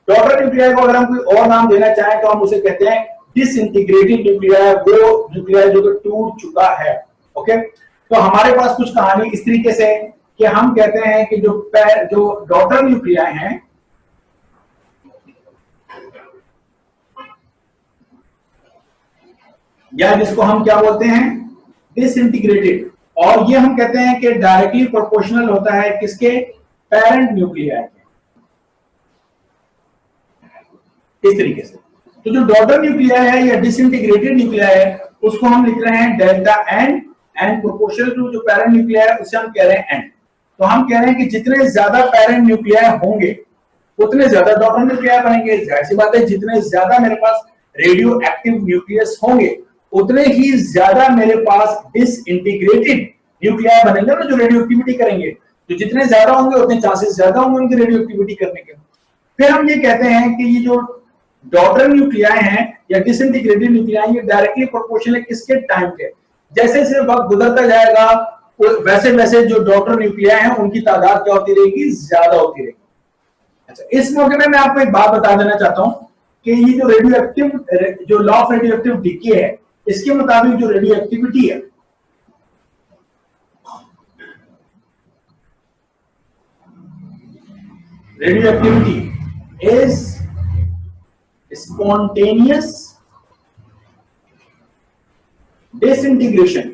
डॉटर न्यूक्लियाई को अगर हम कोई और नाम देना चाहें तो हम उसे कहते हैं डिसइंटीग्रेटेड न्यूक्लियाई, वो न्यूक्लियाई जो कि टूट चुका है। ओके, तो हमारे पास कुछ कहानी इस तरीके से कि हम कहते हैं कि जो डॉटर न्यूक्लियाई हैं, या जिसको हम क्या बोलते हैं? डिसइंटीग्रेटेड, और ये हम कहते हैं कि डायरेक्टली प्रोपोर्शनल होता है किसके? पेरेंट न्यूक्लियाई के। इस तरीके से तो जो डॉटर न्यूक्लियाई है या डिसइंटीग्रेटेड न्यूक्लियाई है, उसको हम लिख रहे हैं delta N, N proportional to जो पेरेंट न्यूक्लियाई है उसे हम कह रहे हैं एन। तो हम कह रहे हैं कि जितने ज्यादा पेरेंट न्यूक्लियाई होंगे उतने ज्यादा डॉटर न्यूक्लियाई बनेंगे। जाहिर सी बात है, जितने ज्यादा मेरे पास रेडियो एक्टिव न्यूक्लियस होंगे उतने ही ज्यादा मेरे पास डिसइंटीग्रेटेड न्यूक्लियाई बनेंगे ना, जो रेडियो एक्टिविटी करेंगे। तो जितने ज्यादा होंगे उतने चांसेस ज्यादा होंगे उनकी रेडियो एक्टिविटी करने के। फिर हम ये कहते हैं कि ये जो डॉटर न्यूक्लियाई हैं या डिसइंटीग्रेटेड न्यूक्लियाई, ये डायरेक्टली प्रोपोर्शनल है किसके? टाइम के। जैसे जैसे वक्त गुजरता जाएगा वैसे वैसे जो डॉटर न्यूक्लियाई हैं उनकी तादाद क्या होती रहेगी? ज्यादा होती रहेगी। अच्छा, इस मौके में मैं आपको एक बात बता देना चाहता हूं कि ये जो रेडियो एक्टिव, जो law of radioactive decay है, इसके मुताबिक जो रेडियो एक्टिविटी है, radioactivity is spontaneous disintegration.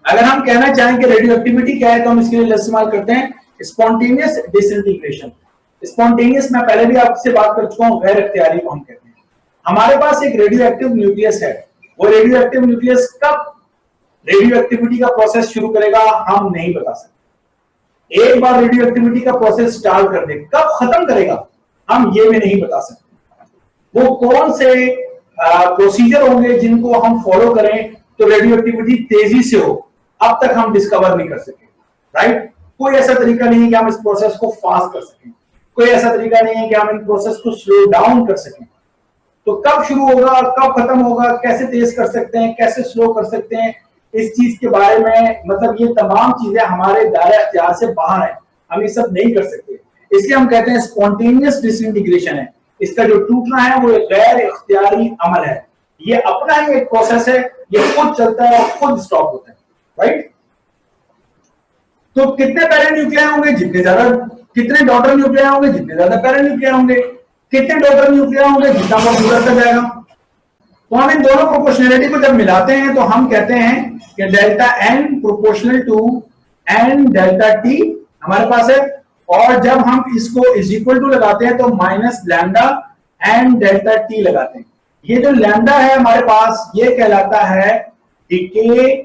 अगर हम कहना चाहें कि रेडियो एक्टिविटी क्या है तो हम इसके लिए इस्तेमाल करते हैं स्पॉन्टेनियस डिसइंटीग्रेशन। स्पॉन्टेनियस मैं पहले भी आपसे बात कर चुका हूं, गैर इख्तियारी को हम कहते हैं। हमारे पास एक रेडियो एक्टिव न्यूक्लियस है, वो रेडियो एक्टिव न्यूक्लियस कब रेडियो एक्टिविटी का प्रोसेस शुरू करेगा हम नहीं बता सकते। एक बार रेडियो एक्टिविटी का प्रोसेस स्टार्ट कर दे, कब खत्म करेगा हम ये भी नहीं बता सकते। वो कौन से प्रोसीजर होंगे जिनको हम फॉलो करें तो रेडियो एक्टिविटी तेजी से हो, अब तक हम डिस्कवर नहीं कर सके। राइट, कोई ऐसा तरीका नहीं है कि हम इस प्रोसेस को फास्ट कर सकें, कोई ऐसा तरीका नहीं है कि हम इन प्रोसेस को स्लो डाउन कर सकें। तो कब शुरू होगा, कब खत्म होगा, कैसे तेज कर सकते हैं, कैसे स्लो कर सकते हैं, इस चीज के बारे में, मतलब ये तमाम चीजें हमारे दायरे इख्तियार से बाहर है, हम ये सब नहीं कर सकते। इसलिए हम कहते हैं स्पॉन्टेनियस डिसइंटीग्रेशन है। इसका जो टूटना है वो एक गैर इख्तियारी अमल है, ये अपना ही एक प्रोसेस है, ये खुद चलता है और खुद स्टॉप होता है। राइट, तो कितने पेरेंट न्यूक्लियाई होंगे? जितने ज्यादा, कितने डॉटर न्यूक्लियाई होंगे? जितने ज्यादा पेरेंट न्यूक्लियाई होंगे। कितने डॉटर न्यूक्लियाई होंगे? जितना वक्त गुजरता जाएगा। तो हम इन दोनों प्रोपोर्शनलिटी को जब मिलाते हैं तो हम कहते हैं कि delta N proportional to N delta T हमारे पास है, और जब हम इसको इज इक्वल टू लगाते हैं तो minus lambda N delta T लगाते हैं। ये जो लैम्डा है हमारे पास, ये कहलाता है डिके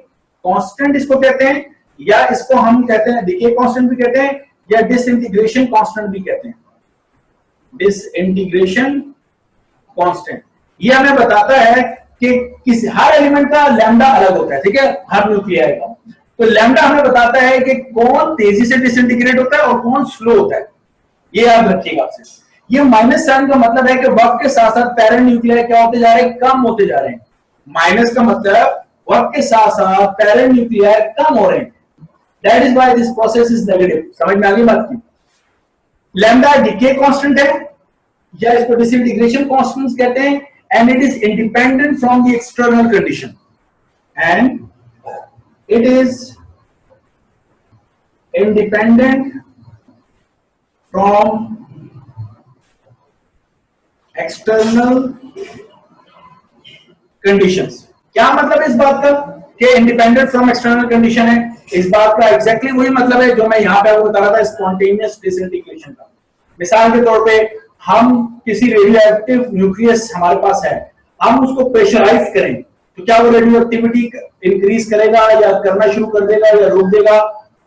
कांस्टेंट इसको कहते हैं, या इसको हम कहते हैं डिके कांस्टेंट भी कहते हैं, या डिसइंटीग्रेशन कांस्टेंट भी कहते हैं। डिसइंटीग्रेशन कांस्टेंट ये हमें बताता है कि किस हर एलिमेंट का लैम्डा अलग होता है, ठीक है, हर न्यूक्लियाई का। तो लैम्डा हमें बताता है कि कौन तेजी से डिसइंटीग्रेट होता है और कौन स्लो होता है। ये याद रखिएगा आपसे। ये माइनस साइन का मतलब है कि वक्त के साथ साथ पेरेंट न्यूक्लियाई क्या होते जा रहे हैं? कम होते जा रहे हैं। माइनस का मतलब वक्त के साथ साथ पेरेंट न्यूक्लियाई कम हो रहे हैं। That is why this process is negative. समझ में आ गई बात की? लैम्डा डिके कांस्टेंट है, या इसको डिसइंटीग्रेशन कांस्टेंट कहते हैं, and it is independent from the external condition, and it is independent from external conditions। क्या मतलब इस बात का कि इंडिपेंडेंट फ्रॉम एक्सटर्नल कंडीशन है? इस बात का एग्जैक्टली वही मतलब है जो मैं यहां पे आपको बता रहा था स्पॉन्टेनियस डिसइंटीग्रेशन का। मिसाल के तौर पे हम किसी रेडियो एक्टिव न्यूक्लियस हमारे पास है, हम उसको प्रेशराइज करें तो क्या वो रेडियो एक्टिविटी इंक्रीज करेगा या करना शुरू कर देगा या रोक देगा?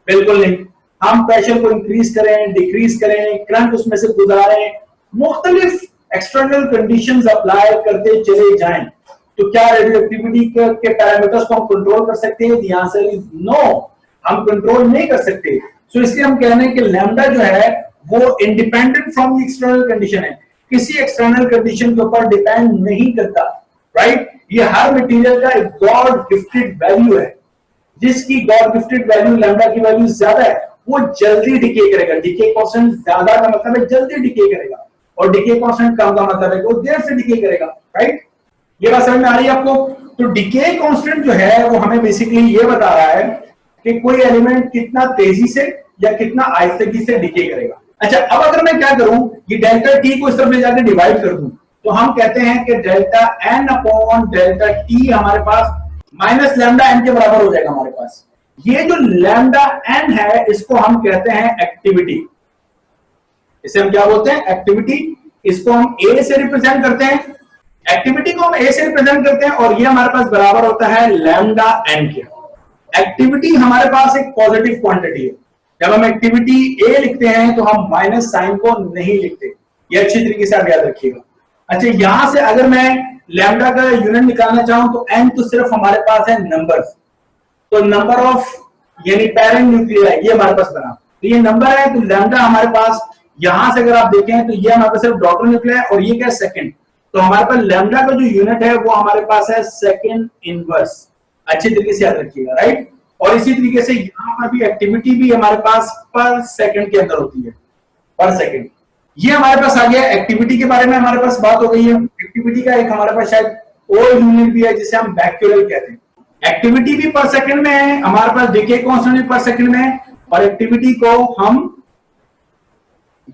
बिल्कुल नहीं। हम प्रेशर को इंक्रीज करें, डिक्रीज करें, करंट उसमें से गुजारें, मुख्तलिफ एक्सटर्नल कंडीशंस अप्लाई करते चले जाएं, तो क्या रेडियो एक्टिविटी के पैरामीटर्स को हम कंट्रोल कर सकते हैं? द आंसर इज नो, हम कंट्रोल नहीं कर सकते। सो इसलिए हम कह रहे हैं कि लैम्डा जो है वो independent from the external condition है, किसी एक्सटर्नल कंडीशन के ऊपर डिपेंड नहीं करता। राइट, ये हर मटेरियल का एक गॉड गिफ्टेड वैल्यू है, जिसकी गॉड गिफ्टेड वैल्यू लैम्डा की वैल्यू ज्यादा है वो जल्दी डिके करेगा। डिके कांस्टेंट ज्यादा का मतलब है जल्दी डिके करेगा, और डिके कांस्टेंट कम का मतलब है वो देर से डिके करेगा। राइट, ये बात समझ में आ रही है आपको? तो डिके कांस्टेंट जो है वो हमें बेसिकली ये बता रहा है कि कोई एलिमेंट कितना तेजी से या कितना आहिस्तगी से डिके करेगा। अच्छा, अब अगर मैं क्या करूं, ये डेल्टा टी को इस तरफ ले जाकर डिवाइड कर दूं, तो हम कहते हैं कि delta N upon delta T हमारे पास माइनस लैम्डा एन के बराबर हो जाएगा हमारे पास। ये जो लैम्डा एन है इसको हम कहते हैं एक्टिविटी। इसे हम क्या बोलते हैं? एक्टिविटी। इसको हम ए से रिप्रेजेंट करते हैं, एक्टिविटी को हम ए से रिप्रेजेंट करते हैं, और ये हमारे पास बराबर होता है लैम्डा एन के। एक्टिविटी हमारे पास एक पॉजिटिव क्वांटिटी है। जब हम एक्टिविटी ए लिखते हैं तो हम माइनस साइन को नहीं लिखते, ये अच्छी तरीके से आप याद रखिएगा। अच्छा, यहां से अगर मैं लैम्डा का यूनिट निकालना चाहूं तो एन तो सिर्फ हमारे पास है नंबर्स, तो नंबर ऑफ यानी पेरेंट न्यूक्लियाई ये हमारे पास बना। तो ये नंबर है, तो लैम्डा हमारे पास यहां से अगर आप देखें तो ये हमारे पास सिर्फ डॉटर न्यूक्लियर है, और ये क्या है सेकंड, तो हमारे पास लैम्डा का जो यूनिट है वो हमारे पास है सेकंड इनवर्स। अच्छे तरीके से याद रखिएगा, राइट। और इसी तरीके से यहां पर भी एक्टिविटी भी हमारे पास पर सेकंड के अंदर होती है, पर सेकंड। ये हमारे पास आ गया एक्टिविटी के बारे में, हमारे पास बात हो गई है। एक्टिविटी का एक हमारे पास शायद और यूनिट भी है जिसे हम बैक्यूरल कहते हैं। एक्टिविटी भी पर सेकंड में है, हमारे पास डीके कांस्टेंट भी पर सेकंड में है, और एक्टिविटी को हम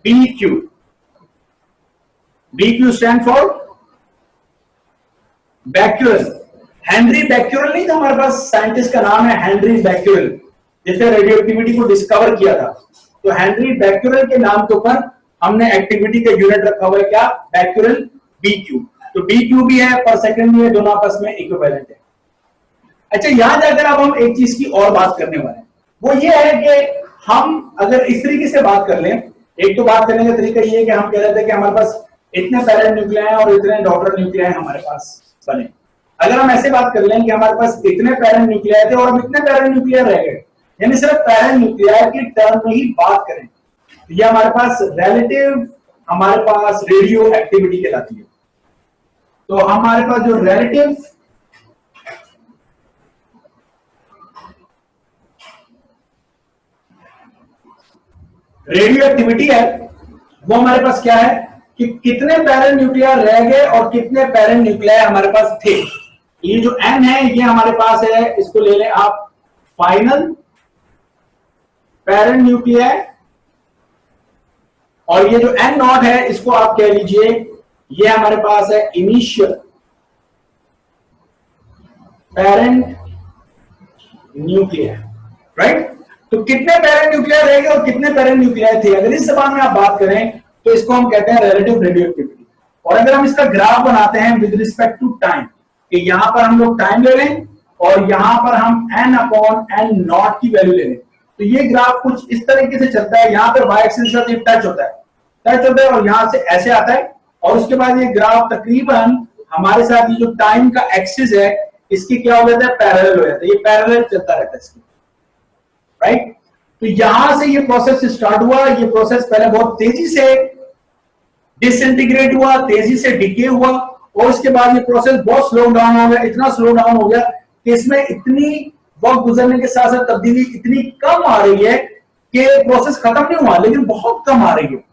BQ, BQ stand for Becquerel. Henri Becquerel नहीं था हमारे पास, साइंटिस्ट का नाम है हेनरी बैक्यूरल, जिसने रेडियो एक्टिविटी को डिस्कवर किया था। तो हेनरी बैक्यूरल के नाम के ऊपर हमने एक्टिविटी का यूनिट रखा हुआ है, क्या, बैक्यूरल, BQ। तो BQ भी है, पर सेकंड भी है, दोनों आपस में इक्विवेलेंट है। अच्छा, यहां जाकर अब हम एक चीज की और बात करने वाले हैं, वो ये है कि हम अगर इस तरीके से बात कर लें, एक तो बात करने का तरीका ये है कि हम कह रहे थे कि हमारे पास इतने पैरेंट न्यूक्लियाई हैं और इतने डॉटर न्यूक्लियाई हमारे पास बने। अगर हम ऐसे बात कर लें कि हमारे पास इतने पैरेंट न्यूक्लियाई थे और अब इतने पैरेंट न्यूक्लियाई रह गए, यानी सिर्फ पैरेंट न्यूक्लियाई की टर्म में ही बात करें, तो ये हमारे पास रिलेटिव, हमारे पास रेडियो एक्टिविटी कहलाती है। तो हमारे पास जो रिलेटिव रेडियो एक्टिविटी है, वो हमारे पास क्या है कि कितने पैरेंट न्यूक्लियर रह गए और कितने पैरेंट न्यूक्लियर हमारे पास थे। ये जो n है ये हमारे पास है, इसको ले लें आप फाइनल पैरेंट न्यूक्लियर, और ये जो n नॉट है इसको आप कह लीजिए ये हमारे पास है इनिशियल पैरेंट न्यूक्लियर, राइट। तो कितने पैरेंट न्यूक्लियर रहेंगे और कितने पैरेंट न्यूक्लियर थे, अगर इस सवाल में आप बात करें तो इसको हम कहते हैं रिलेटिव रेडियोएक्टिविटी। और अगर हम इसका ग्राफ बनाते हैं विद रिस्पेक्ट टू टाइम, कि यहां पर हम लोग टाइम ले लें और यहां पर हम n/n नॉट की वैल्यू ले लें, तो ये ग्राफ कुछ इस तरीके से चलता है। यहां पर वाई एक्सिस के साथ टच होता है और यहां से ऐसे आता है, और उसके बाद ये ग्राफ तकरीबन हमारे साथ ये जो टाइम का एक्सिस है इसकी क्या हो जाता है, पैरेलल हो जाता है, ये पैरेलल चलता रहता है इसकी, राइट। तो यहां से ये प्रोसेस स्टार्ट हुआ, ये प्रोसेस पहले बहुत तेजी से डिसइंटीग्रेट हुआ, तेजी से डिके हुआ, और उसके बाद ये प्रोसेस बहुत स्लो डाउन हो गया, इतना स्लो डाउन हो गया कि इसमें इतनी वक्त गुजरने के साथ साथ तब्दीली इतनी कम आ रही है कि प्रोसेस खत्म नहीं हुआ, लेकिन बहुत कम आ रही है,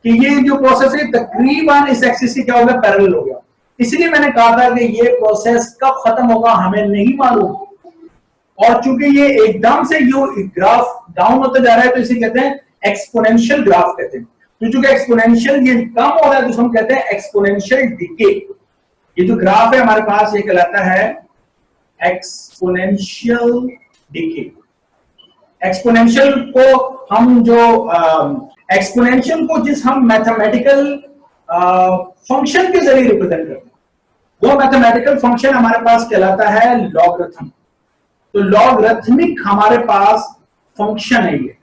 कि ये जो प्रोसेस है तकरीबन इस एक्सिस से क्या हो गया, पैरेलल हो गया। इसलिए मैंने कहा था कि ये प्रोसेस कब खत्म होगा हमें नहीं मालूम, और चूंकि ये एकदम से जो ग्राफ डाउन होता जा रहा है तो इसे कहते हैं एक्सपोनेंशियल ग्राफ कहते हैं। तो चूंकि एक्सपोनेंशियल ये कम हो रहा है तो हम कहते हैं एक्सपोनेंशियल डिके। ये जो ग्राफ है हमारे पास ये कहलाता है एक्सपोनेंशियल डिके। एक्सपोनेंशियल को हम जो एक्सपोनेंशियल को जिस हम मैथमेटिकल फंक्शन के जरिए रिप्रेजेंट करते हैं, वो मैथमेटिकल फंक्शन हमारे पास कहलाता है लॉगरिथम। तो लॉगरिथमिक हमारे पास फंक्शन है ये,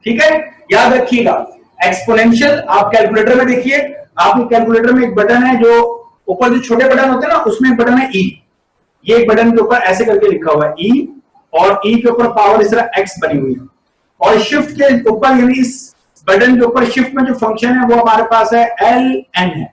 ठीक है, याद रखिएगा। एक्सपोनेंशियल आप कैलकुलेटर में देखिए, आपके कैलकुलेटर में एक बटन है, जो ऊपर जो छोटे बटन होते हैं ना उसमें एक बटन है ई, ये एक बटन के ऊपर ऐसे करके लिखा हुआ है ई, और ई के ऊपर पावर इस तरह एक्स बनी हुई है, और शिफ्ट के ऊपर यानी इस बटन के ऊपर शिफ्ट में जो फंक्शन है वो हमारे पास है एल एन है,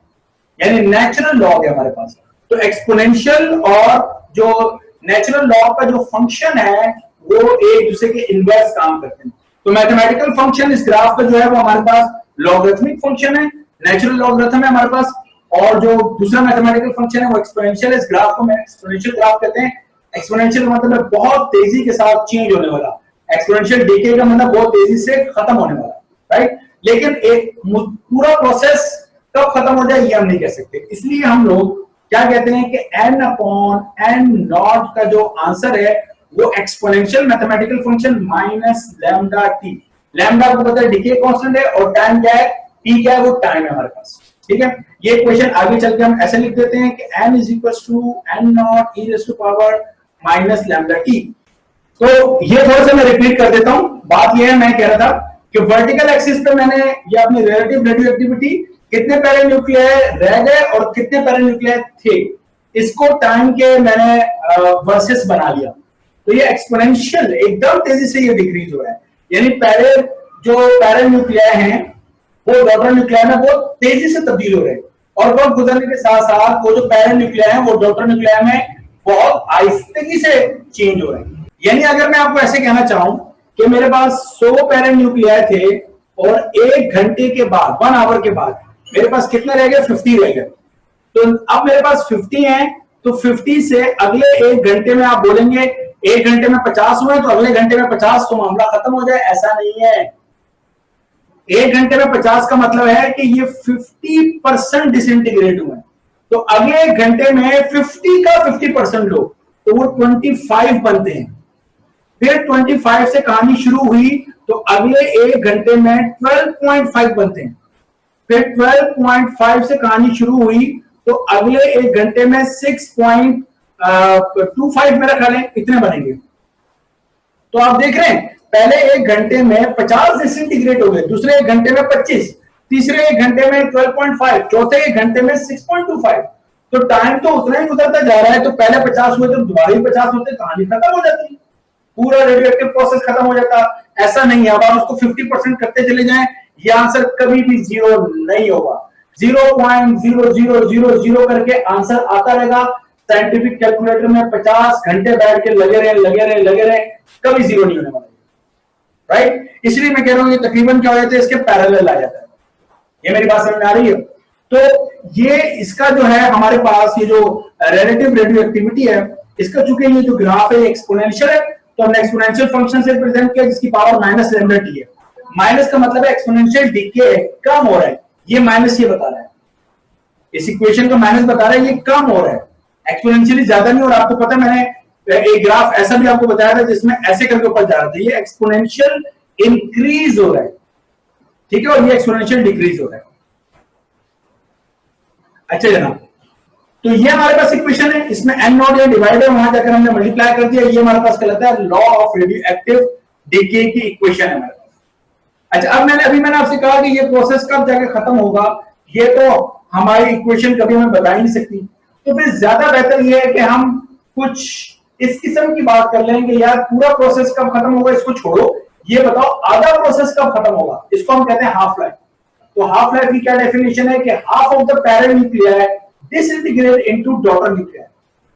यानी नेचुरल लॉग है हमारे पास। तो एक्सपोनेंशियल और जो नेचुरल लॉग का जो फंक्शन है वो एक दूसरे के इनवर्स काम करते हैं। तो मैथमेटिकल फंक्शन इस ग्राफ का जो है वो हमारे पास लॉगरिथमिक फंक्शन है, नेचुरल लॉगरिथम है हमारे पास, और जो दूसरा मैथमेटिकल फंक्शन है वो एक्सपोनेंशियल। इस ग्राफ को एक्सपोनेंशियल ग्राफ कहते हैं। एक्सपोनेंशियल मतलब है बहुत तेजी के साथ चेंज होने वाला, एक्सपोनेंशियल डिके का मतलब बहुत तेजी से खत्म होने वाला, राइट। लेकिन एक पूरा प्रोसेस कब खत्म हो जाए ये हम नहीं कह सकते, इसलिए हम लोग क्या कहते हैं कि n/n नॉट का जो आंसर है वो exponential mathematical function minus lambda T. Lambda को पता है डिके कांस्टेंट है, और टाइम क्या है, टी क्या है, वो टाइम है हमारे पास, ठीक है। ये क्वेश्चन आगे चल के हम ऐसे लिख देते हैं कि n = n not e raised to power minus lambda T. तो ये थोड़ा सा मैं रिपीट कर देता हूं। बात ये है, मैं कह रहा था कि वर्टिकल एक्सिस पे मैंने ये अपनी रिलेटिव रेडियोएक्टिविटी, कितने पैरेंट न्यूक्लियाई रह गए और कितने पैरेंट न्यूक्लियाई थे, इसको टाइम के मैंने वर्सेस बना लिया। तो ये एक्सपोनेंशियल एकदम तेजी से ये डिक्रीज हो रहा है, यानी पहले जो पैरेंट न्यूक्लियाई हैं वो डॉटर न्यूक्लियाई में बहुत तेजी से तब्दील हो रहे हैं, और वक्त गुजरने के साथ साथ वो जो पैरेंट न्यूक्लियाई हैं वो डॉटर न्यूक्लियाई में बहुत आहिस्तेगी से चेंज हो रहे हैं। यानी अगर मैं आपको ऐसे कहना चाहूं कि मेरे पास 100 पैरेंट न्यूक्लियाई थे और 1 घंटे के बाद 1 आवर के बाद मेरे पास कितने रह गए? 50 रह गए। तो अब मेरे पास 50 है, तो 50 से अगले 1 घंटे में आप बोलेंगे 1 घंटे में 50 हुए तो अगले घंटे में 50 तो मामला खत्म हो जाए, ऐसा नहीं है। 1 घंटे में 50 का मतलब है कि ये 50% डिसइंटीग्रेट हुए, तो अगले 1 घंटे में 50 का 50% लो तो वो 25 बनते हैं। फिर 25 से कहानी शुरू हुई तो अगले 1 घंटे में 12.5 बनते हैं। फिर 12.5 से कहानी शुरू हुई तो अगले 1 घंटे में 6.25 में रखा लें, इतने बनेंगे। तो आप देख रहे हैं पहले 1 घंटे में 50 डिसइंटीग्रेट हो गए, दूसरे 1 घंटे में 25, तीसरे 1 घंटे में 12.5, चौथे 1 घंटे में 6.25। तो टाइम तो उतना ही गुजरता जा रहा है। तो पहले 50 हुए तो दोबारा ही 50 होते, कहानी खत्म हो जाती, पूरा रेडियोएक्टिव प्रोसेस खत्म हो जाता। ऐसा नहीं है, अब आप उसको 50% करते चले जाएं, ये आंसर कभी भी 0 नहीं होगा। 0.0000 करके आंसर आता रहेगा। साइंटिफिक कैलकुलेटर में 50 घंटे बैठ के लगे रहे, कभी 0 नहीं होने वाला, राइट? इसलिए मैं कह रहा हूं ये तकरीबन क्या हो जाता है, इसके पैरेलल आ जाता है। ये मेरी बात समझ में आ रही है? तो ये इसका जो है हमारे पास ये जो रिलेटिव रेडियो एक्टिविटी है, इसका चूंकि ये जो ग्राफ है एक्सपोनेंशियल है, तो हमने एक्सपोनेंशियल फंक्शन से रिप्रेजेंट किया जिसकी पावर माइनस लैम्डा टी है। माइनस का मतलब है एक्सपोनेंशियल डिके कम हो रहा है, ये माइनस ये बता रहा है, इस इक्वेशन का माइनस बता रहा है ये कम हो रहा है, एक्सपोनेंशियली ज्यादा नहीं हो रहा। आपको पता है मैंने एक ग्राफ ऐसा भी आपको बताया था जिसमें ऐसे करके ऊपर जा रहा था, ये एक्सपोनेंशियल इंक्रीज हो रहा है, ठीक है, और ये एक्सपोनेंशियल डिक्रीज हो रहा है। अच्छा जनाब, तो ये हमारे पास इक्वेशन है, इसमें n नॉट ये डिवाइड है, वहां जाकर हमने मल्टीप्लाई कर दिया, ये हमारे पास कहलाता है law of radioactive decay की इक्वेशन है हमारे पास। अच्छा, अब मैंने आपसे कहा कि ये प्रोसेस कब जाके खत्म होगा, ये तो हमारी इक्वेशन कभी हमें बता ही नहीं सकती। तो फिर ज्यादा बेहतर ये है कि हम कुछ इस किस्म की बात कर लें कि यार पूरा प्रोसेस कब खत्म होगा इसको छोड़ो, ये बताओ आधा प्रोसेस कब खत्म होगा, इसको हम कहते हैं हाफ लाइफ। तो हाफ लाइफ की क्या डेफिनेशन है कि half of the parent nuclei disintegrate into daughter nuclei.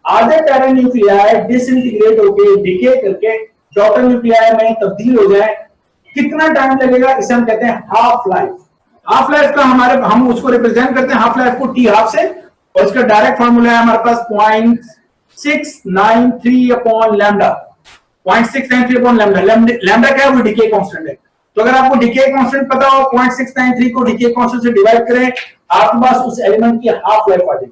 आधे पैरेंट न्यूक्लियाई डिसइंटीग्रेट होकर डिके करके डॉटर न्यूक्लियाई में तब्दील हो जाए, कितना टाइम लगेगा, इसे हम कहते हैं हाफ लाइफ। हाफ लाइफ का हम उसको रिप्रेजेंट करते हैं हाफ लाइफ को टी हाफ से, और इसका डायरेक्ट फॉर्मूला है हमारे पास 0.693 upon lambda. 0.693 upon lambda, lambda क्या है, वो डिके कांस्टेंट है। तो अगर आपको डिके कांस्टेंट पता हो, 0.693 को डिके कांस्टेंट से डिवाइड करें, आपके पास उस एलिमेंट की हाफ लाइफ आ जाएगी।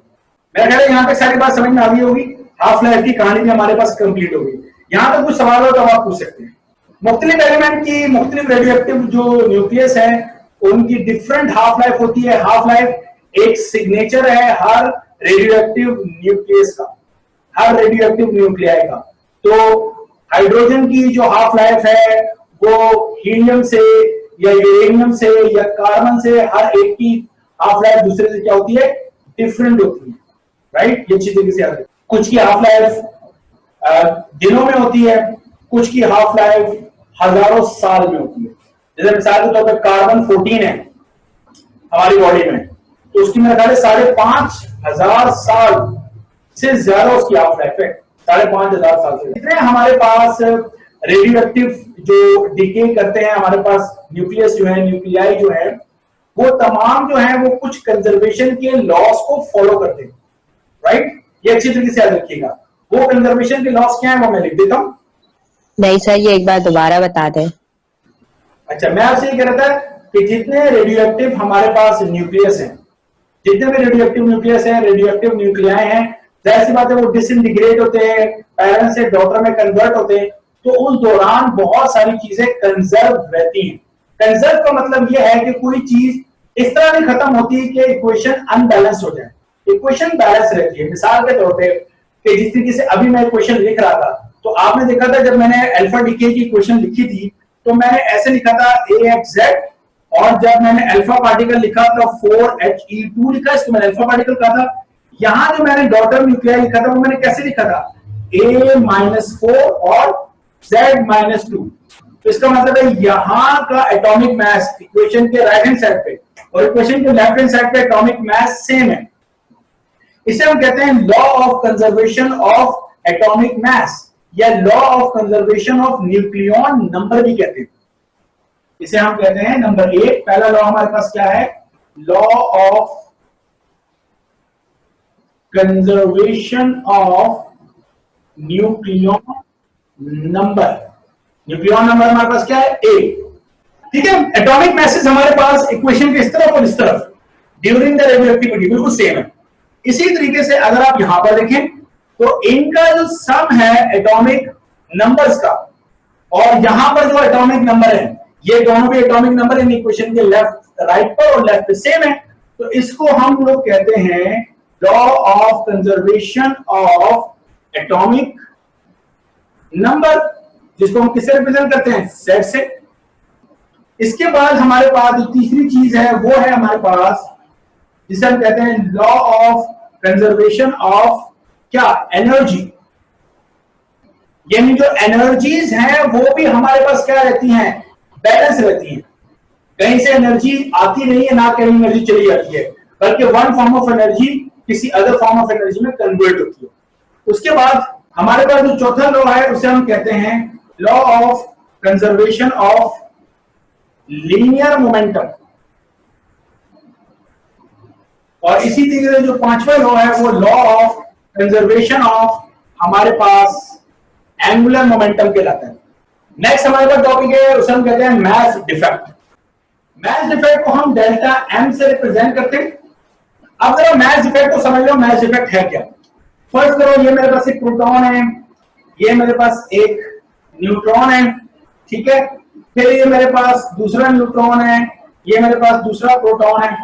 मेरा ख्याल है यहां तक सारी बात समझ में आ गई होगी, हाफ लाइफ की कहानी भी हमारे पास कंप्लीट होगी। यहां तक कुछ सवाल हो तो आप पूछ सकते हैं। मुख्तलिफ एलिमेंट की मुख्तलिफ रेडियोएक्टिव जो न्यूक्लियस है उनकी डिफरेंट हाफ लाइफ होती है। हाफ लाइफ एक सिग्नेचर है हर रेडियोएक्टिव न्यूक्लियस का, हर रेडियोएक्टिव न्यूक्लियाई का। तो हाइड्रोजन की जो हाफ लाइफ है वो हीलियम से या यूरेनियम से या कार्बन से हर एक की हाफ लाइफ दूसरे से क्या होती है, डिफरेंट होती है, राइट? ये अच्छी तरीके से याद रखें। कुछ की हाफ लाइफ दिनों में होती है, कुछ की हाफ लाइफ हजारों साल में होती है। जैसे मिसाल के तौर पर कार्बन 14 है हमारी बॉडी में, तो उसकी मेरा ख्याल है 5,500 साल से ज्यादा उसकी हाफ लाइफ है, 5,500 साल से। इतने हमारे पास रेडियोएक्टिव जो डिके करते हैं, हमारे पास न्यूक्लियस जो है, न्यूक्लियाई जो है, वो तमाम जो है वो कुछ कंजर्वेशन के लॉस को फॉलो करते हैं, राइट? ये अच्छी तरीके से याद रखिएगा। वो कंजर्वेशन के लॉस क्या है वो मैं लिख देता हूं। नहीं
सर, ये एक बार दोबारा बता दें।
अच्छा, मैं आपसे ये कह रहा था कि जितने रेडियोएक्टिव हमारे पास न्यूक्लियस हैं, जितने भी रेडियोएक्टिव न्यूक्लियस हैं, रेडियोएक्टिव न्यूक्लियाई हैं, जाहिर सी बात है वो डिसइंटीग्रेट होते हैं, पैरेंट से डॉटर में कन्वर्ट होते हैं, तो उस दौरान बहुत सारी चीजें कंजर्व रहती हैं। कंजर्व का मतलब ये है कि कोई चीज इस तरह नहीं खत्म होती कि इक्वेशन अनबैलेंस हो जाए, इक्वेशन बैलेंस रहती है। मिसाल के तौर पे कि जिस तरीके से अभी मैं इक्वेशन लिख रहा था, तो आपने देखा था जब मैंने अल्फा डीके की इक्वेशन लिखी थी तो मैंने ऐसे लिखा था AXZ, और जब मैंने अल्फा पार्टिकल लिखा था 4He2 लिखा, इसको मैंने अल्फा पार्टिकल कहा था। यहां जो मैंने डॉटर न्यूक्लियाई लिखा था वो मैंने कैसे लिखा था, A-4 और Z-2। तो इसका मतलब है यहां का एटॉमिक मास इक्वेशन के राइट हैंड साइड पे और इक्वेशन के लेफ्ट हैंड साइड पे एटॉमिक मास सेम है। इसे हम कहते हैं law of conservation of atomic mass या law of conservation of nucleon number भी कहते हैं। इसे हम कहते हैं नंबर 1। पहला लॉ हमारे पास क्या है? Law of conservation of nucleon number. Nucleon number हमारे पास क्या है? ए। ठीक है, एटॉमिक मैसेज हमारे पास इक्वेशन के इस तरफ और इस तरफ ड्यूरिंग द रेडियोएक्टिविटी बिल्कुल सेम है। इसी तरीके से अगर आप यहां पर देखें तो इनका जो सम है एटॉमिक नंबर्स का और यहां पर जो एटॉमिक नंबर है, ये दोनों भी एटॉमिक नंबर इन इक्वेशन के लेफ्ट राइट पर और लेफ्ट पे सेम है। तो इसको हम लोग कहते हैं law of conservation of atomic number, जिसको हम किससे रिप्रेजेंट करते हैं? सेट से। इसके बाद हमारे पास जो तीसरी चीज है वो है हमारे पास जिसे हम कहते हैं लॉ ऑफ कंजर्वेशन ऑफ क्या? एनर्जी। यानी जो एनर्जीज हैं वो भी हमारे पास क्या रहती हैं? बैलेंस रहती हैं। कहीं से एनर्जी आती नहीं है, ना कहीं एनर्जी चली जाती है, बल्कि वन फॉर्म ऑफ एनर्जी किसी अदर फॉर्म ऑफ एनर्जी में कन्वर्ट होती है। उसके बाद हमारे पास जो चौथा लॉ है उसे हम कहते हैं law of conservation of linear momentum. और इसी तरीके से जो पांचवा लॉ है वो लॉ ऑफ कंजर्वेशन ऑफ हमारे पास एंगुलर मोमेंटम कहलाता है। नेक्स्ट हमारे पास टॉपिक है उसे हम कहते हैं मास डिफेक्ट। मास डिफेक्ट को हम डेल्टा एम से रिप्रेजेंट करते हैं। अब जरा मास डिफेक्ट को समझ लो, मास डिफेक्ट है क्या? फर्स्ट करो, ये मेरे पास एक प्रोटॉन है, ये मेरे पास एक न्यूट्रॉन है, ठीक है। फिर ये मेरे पास दूसरा न्यूट्रॉन है, ये मेरे पास दूसरा प्रोटॉन है।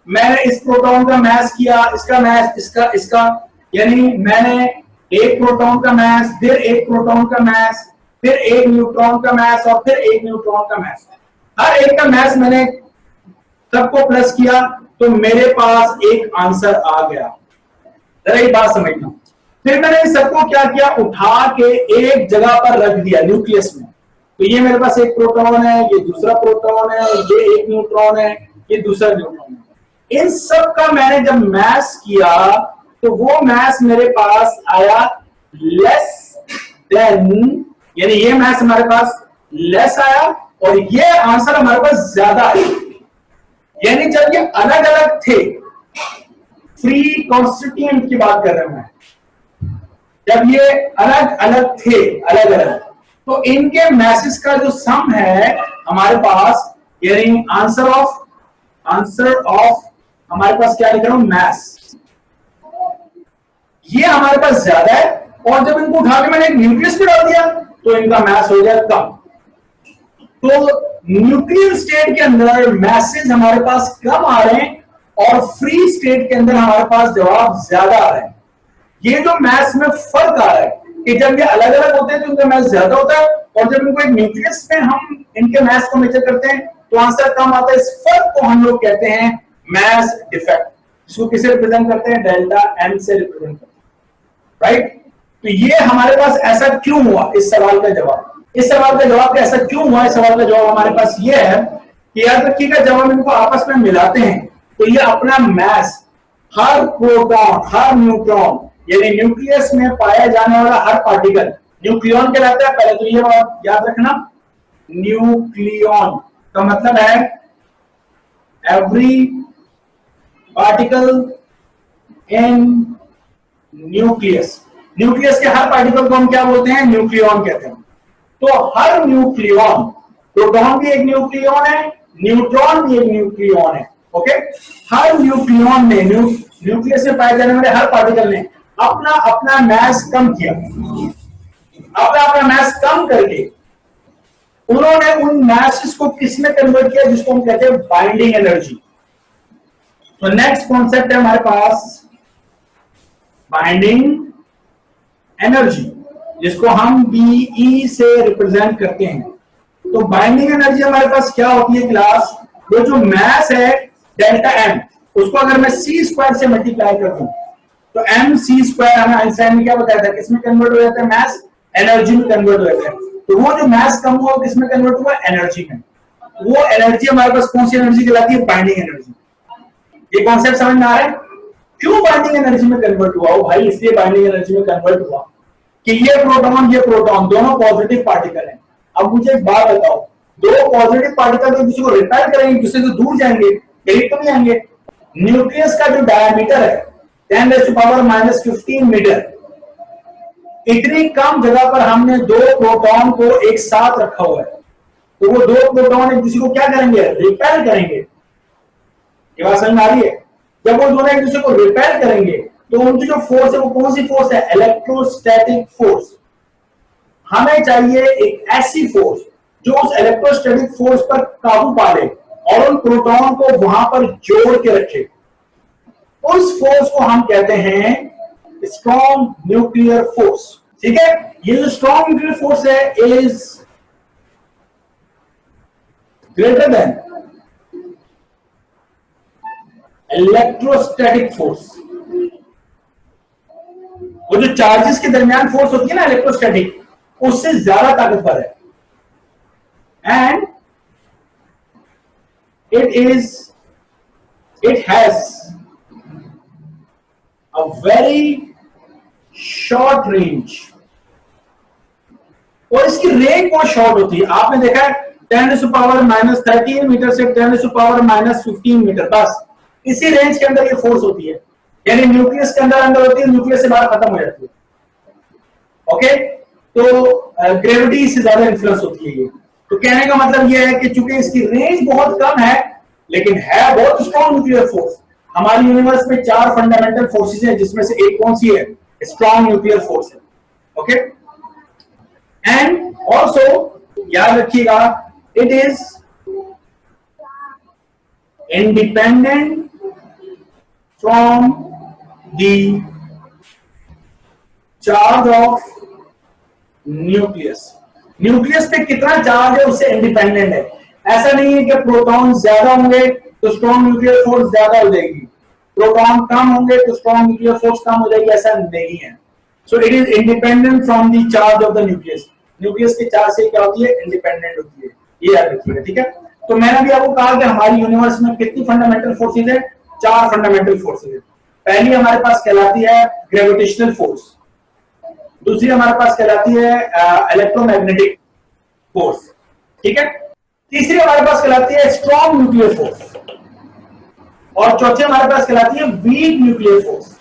मैंने इस प्रोटॉन का मास किया, इसका मास, इसका यानी मैंने एक प्रोटॉन का मास, फिर एक प्रोटॉन का मास, फिर एक न्यूट्रॉन का मास और फिर एक न्यूट्रॉन का मास। हर एक का मास मैंने सबको प्लस किया तो मेरे पास एक आंसर आ गया। जरा एक बात समझना। फिर मैंने इन सबको क्या किया? उठा के एक जगह पर रख दिया न्यूक्लियस में। तो ये मेरे पास एक प्रोटॉन है, ये दूसरा प्रोटॉन है, ये एक न्यूट्रॉन है, ये दूसरा न्यूट्रॉन है। इन सब का मैंने जब मास किया तो वो मास मेरे पास आया लेस देन, यानी ये मास हमारे पास लेस आया और ये आंसर हमारे पास ज्यादा आया। यानी जब ये अलग अलग थे, फ्री कॉन्स्टिट्यूएंट की बात कर रहा हूं मैं, जब ये अलग अलग थे, अलग अलग, तो इनके मैसेज का जो सम है हमारे पास, यानी आंसर ऑफ हमारे पास क्या लिख रहा हूं? मैस, ये हमारे पास ज्यादा है। और जब इनको उठा के मैंने एक न्यूक्लियस में डाल दिया तो इनका मैस हो गया कम। तो न्यूक्लियर स्टेट के अंदर मैसेज हमारे पास कम आ रहे हैं और फ्री स्टेट के अंदर हमारे पास जवाब ज्यादा आ रहे हैं। ये जो मैस में फर्क आ रहा है कि जब ये अलग अलग होते हैं तो इनका मैस ज्यादा होता है और जब इनको एक न्यूक्लियस में हम इनके मैस को मेजर करते हैं तो आंसर कम आता है। इस फर्क को हम लोग कहते हैं मैस डिफेक्ट। इसको किसे रिप्रेजेंट करते हैं? डेल्टा एम से रिप्रेजेंट करते हैं, राइट। तो ये हमारे पास ऐसा क्यों हुआ? इस सवाल का जवाब ऐसा क्यों हुआ? इस सवाल का जवाब हमारे पास ये है कि याद रखिएगा, जब हम इनको आपस में मिलाते हैं तो ये अपना मैस, हर प्रोटॉन, हर न्यूट्रॉन, यानी न्यूक्लियस में पाया जाने वाला हर पार्टिकल न्यूक्लियॉन कहलाता है। पहले तो ये बात याद रखना, न्यूक्लियॉन का मतलब है every particle in nucleus. Nucleus के हर पार्टिकल को हम क्या बोलते हैं? न्यूक्लियॉन कहते हैं। तो हर न्यूक्लियॉन, प्रोटॉन भी एक न्यूक्लियॉन है, न्यूट्रॉन भी एक न्यूक्लियॉन है, ओके। हर न्यूक्लियॉन ने, न्यूक्लियस में पाए जाने वाले हर पार्टिकल ने अपना अपना मास कम किया। अपना मास कम करके उन्होंने उन मासेस को किसमें कन्वर्ट किया? जिसको हम कहते हैं बाइंडिंग एनर्जी। तो नेक्स्ट कॉन्सेप्ट है हमारे पास बाइंडिंग एनर्जी, जिसको हम बीई से रिप्रेजेंट करते हैं। तो बाइंडिंग एनर्जी हमारे पास क्या होती है क्लास? वो जो मास है डेल्टा एम, उसको अगर मैं सी स्क्वायर से मल्टीप्लाई कर दूं तो एम सी स्क्वायर, हमें आइंस्टाइन ने क्या बताया था, किसमें कन्वर्ट हो जाता है? मास एनर्जी में कन्वर्ट हो जाता है। तो वो जो मास कम हुआ किसमें कन्वर्ट हुआ, एनर्जी में। वो एनर्जी हमारे पास कौन सी एनर्जी कहलाती है, बाइंडिंग एनर्जी। ये कॉन्सेप्ट समझ में आ रहा है? क्यों बाइंडिंग एनर्जी में कन्वर्ट हुआ हो भाई? इसलिए बाइंडिंग एनर्जी में कन्वर्ट हुआ कि ये प्रोटॉन दोनों पॉजिटिव पार्टिकल हैं। अब मुझे एक बात बताओ, दो पॉजिटिव पार्टिकल एक दूसरे को रिपेल करेंगे, एक दूसरे से दूर जाएंगे, करीब तो नहीं आएंगे। न्यूक्लियस का जो डायमीटर है 10⁻⁻15 मीटर, इतनी कम जगह पर हमने दो प्रोटॉन को एक साथ रखा हुआ है, तो वो दो प्रोटॉन एक दूसरे को क्या करेंगे, रिपेल करेंगे। ये बात समझ में आ रही है? जब वो दोनों एक दूसरे को रिपेल करेंगे तो उनकी जो फोर्स है वो कौन सी फोर्स है, इलेक्ट्रोस्टैटिक फोर्स। हमें चाहिए एक ऐसी फोर्स जो उस इलेक्ट्रोस्टैटिक फोर्स पर काबू पा ले और उन प्रोटॉन को वहां पर जोड़ के रखे। उस फोर्स को हम कहते हैं स्ट्रॉन्ग न्यूक्लियर फोर्स। ठीक है, ये जो स्ट्रॉन्ग न्यूक्लियर फोर्स है is greater than electrostatic force. वो जो चार्जेस के दरमियान फोर्स होती है ना इलेक्ट्रोस्टैटिक, उससे ज्यादा ताकतवर है। And it has a very short range, और इसकी रेंज बहुत शॉर्ट होती है। आपने देखा है 10⁻⁻13 मीटर से 10⁻⁻15 मीटर, बस इसी रेंज के अंदर ये फोर्स होती है। यानी न्यूक्लियस के अंदर होती है, न्यूक्लियस से बाहर खत्म हो जाती है। ओके, तो ग्रेविटी से ज्यादा इन्फ्लुएंस होती है ये। तो कहने का मतलब ये है कि चूंकि इसकी रेंज बहुत कम है लेकिन है बहुत स्ट्रॉन्ग न्यूक्लियर फोर्स। हमारी यूनिवर्स में 4 फंडामेंटल फोर्सेस हैं, जिसमें से एक कौन सी है, स्ट्रॉन्ग न्यूक्लियर फोर्स है। ओके, एंड ऑल्सो याद रखिएगा it is independent from the charge of nucleus. Nucleus पे कितना चार्ज है उससे इंडिपेंडेंट है। ऐसा नहीं है कि प्रोटॉन ज्यादा होंगे तो स्ट्रॉन्ग न्यूक्लियर फोर्स ज्यादा हो जाएगी, प्रोटॉन कम होंगे तो स्ट्रॉन्ग न्यूक्लियर फोर्स कम हो जाएगी, ऐसा नहीं है। So it is independent from the charge of the nucleus. Nucleus के चार्ज से क्या होती है, इंडिपेंडेंट होती है। ये याद रखिएगा, ठीक है। तो मैंने भी आपको कहा कि हमारी यूनिवर्स में कितनी फंडामेंटल फोर्सेज है, 4 फंडामेंटल फोर्सेज है। पहली हमारे पास कहलाती है ग्रेविटेशनल फोर्स, दूसरी हमारे पास कहलाती है इलेक्ट्रोमैग्नेटिक फोर्स, ठीक है। तीसरी हमारे पास कहलाती है स्ट्रॉन्ग न्यूक्लियर फोर्स, और चौथी हमारे पास कहलाती है weak nuclear force.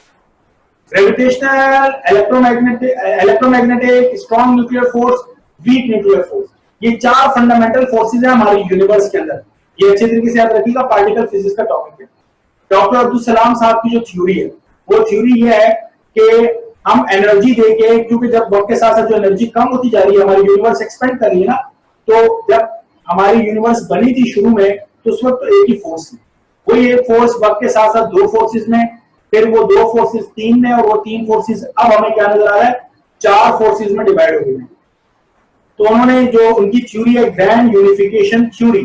Gravitational, electromagnetic, strong nuclear force, weak nuclear force, ये 4 फंडामेंटल फोर्सेज है हमारी यूनिवर्स के अंदर। ये अच्छे तरीके से याद रखिएगा, पार्टिकल फिजिक्स का टॉपिक है। डॉक्टर अब्दुल सलाम साहब की जो थ्योरी है वो थ्योरी ये है कि हम एनर्जी देके, क्योंकि जब वक्त के साथ साथ जो एनर्जी कम होती जा रही है, हमारी यूनिवर्स एक्सपेंड कर रही है ना, तो जब हमारी यूनिवर्स बनी थी शुरू में तो उस वक्त तो एक ही फोर्स थी, वही एक फोर्स वक्त के साथ साथ 2 फोर्सेस में, फिर वो 2 फोर्सेस 3 में, और वो 3 फोर्सेस अब हमें क्या नजर आ रहा है, 4 फोर्सेस में डिवाइड हो गई है। तो उन्होंने जो उनकी थ्योरी है ग्रैंड यूनिफिकेशन थ्योरी,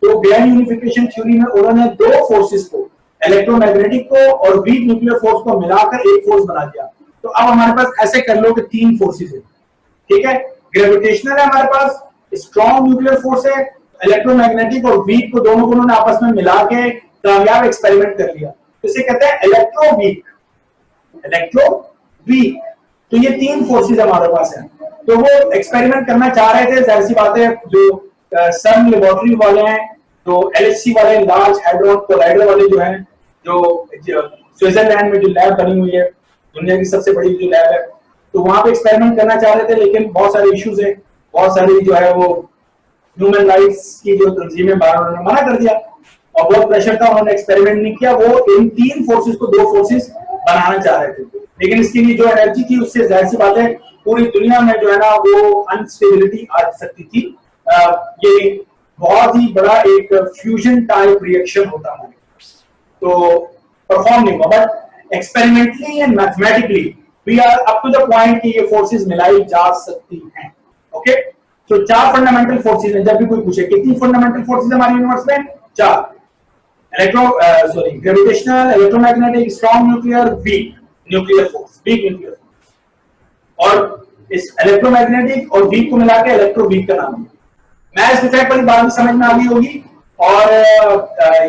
तो ग्रैंड यूनिफिकेशन थ्योरी में उन्होंने 2 फोर्सेस को, इलेक्ट्रोमैग्नेटिक को और वीक न्यूक्लियर फोर्स को मिलाकर एक फोर्स बना दिया। तो अब हमारे पास ऐसे कर लो कि 3 फोर्सेस है, ठीक है। ग्रेविटेशनल है हमारे पास, स्ट्रॉन्ग न्यूक्लियर फोर्स है, इलेक्ट्रोमैग्नेटिक और वीक को दोनों को उन्होंने आपस में मिला के कामयाब एक्सपेरिमेंट कर लिया, तो इसे कहते हैं इलेक्ट्रो वीक। तो ये 3 फोर्सेस हमारे पास है। तो वो एक्सपेरिमेंट करना चाह रहे थे, जाहिर सी बात है, जो सर्न लेबोरेटरी वाले हैं, तो एलएचसी वाले, लार्ज हैड्रॉन कोलाइडर वाले जो हैं, जो स्विट्जरलैंड में जो लैब बनी हुई है, दुनिया की सबसे बड़ी जो लैब है, तो वहां पे एक्सपेरिमेंट करना चाह रहे थे, लेकिन बहुत सारे इश्यूज है, बहुत सारी जो है वो ह्यूमन राइट्स की जो तंजीमें उन्होंने मना कर दिया, और बहुत प्रेशर था, उन्होंने एक्सपेरिमेंट नहीं किया। वो इन 3 फोर्सेस को 2 फोर्सेस बनाना चाह रहे थे, लेकिन इसके लिए जो एनर्जी थी उससे जाहिर सी बात है पूरी दुनिया में जो है ना वो अनस्टेबिलिटी आ सकती थी। ये बहुत ही बड़ा एक फ्यूजन टाइप रिएक्शन होता है, तो परफॉर्म नहीं हुआ। But experimentally and mathematically we are up to the point कि ये फोर्सेस मिलाई जा सकती हैं। ओके, तो 4 फंडामेंटल फोर्सेस हैं। जब भी कोई पूछे कितनी फंडामेंटल फोर्सेस हमारी यूनिवर्स में, 4, gravitational, electromagnetic, strong nuclear, weak nuclear force, weak nuclear force. और इस इलेक्ट्रोमैग्नेटिक और वीक को मिला के इलेक्ट्रोवीक का नाम है। मैस डिफेक्ट वाली बात समझ में आ गई होगी, और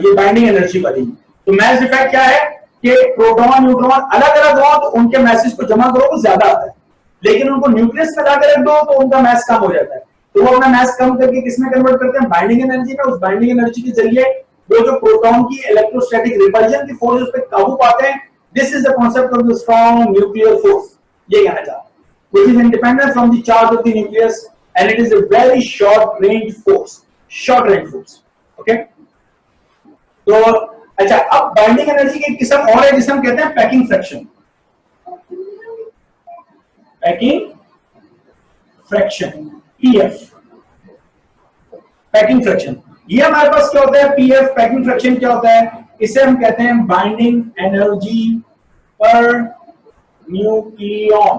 ये बाइंडिंग एनर्जी वाली। तो मैस डिफेक्ट क्या है कि प्रोटॉन न्यूट्रॉन अलग अलग हो तो उनके मैसेज को जमा करो तो ज्यादा आता है, लेकिन उनको न्यूक्लियस में लाकर रख दो तो उनका मैस कम हो जाता है। तो वो अपना मैस कम करके किसमें कन्वर्ट करते हैं, बाइंडिंग एनर्जी में। उस बाइंडिंग एनर्जी के जरिए वो जो प्रोटॉन की इलेक्ट्रोस्टैटिक रिपल्जन की फोर्स उस पर काबू पाते हैं। This is the concept of the strong nuclear force, ये कहना चाहता हूं, which is independent from the charge of the nucleus and it is a very short range force, short range force. Okay, तो अच्छा, अब बाइंडिंग एनर्जी की किस्म और है जिसे हम कहते हैं packing fraction. Packing fraction, PF, packing fraction. ये हमारे पास क्या होता है, पीएफ पैकिंग फ्रैक्शन क्या होता है, इसे हम कहते हैं बाइंडिंग एनर्जी पर न्यूक्लियॉन।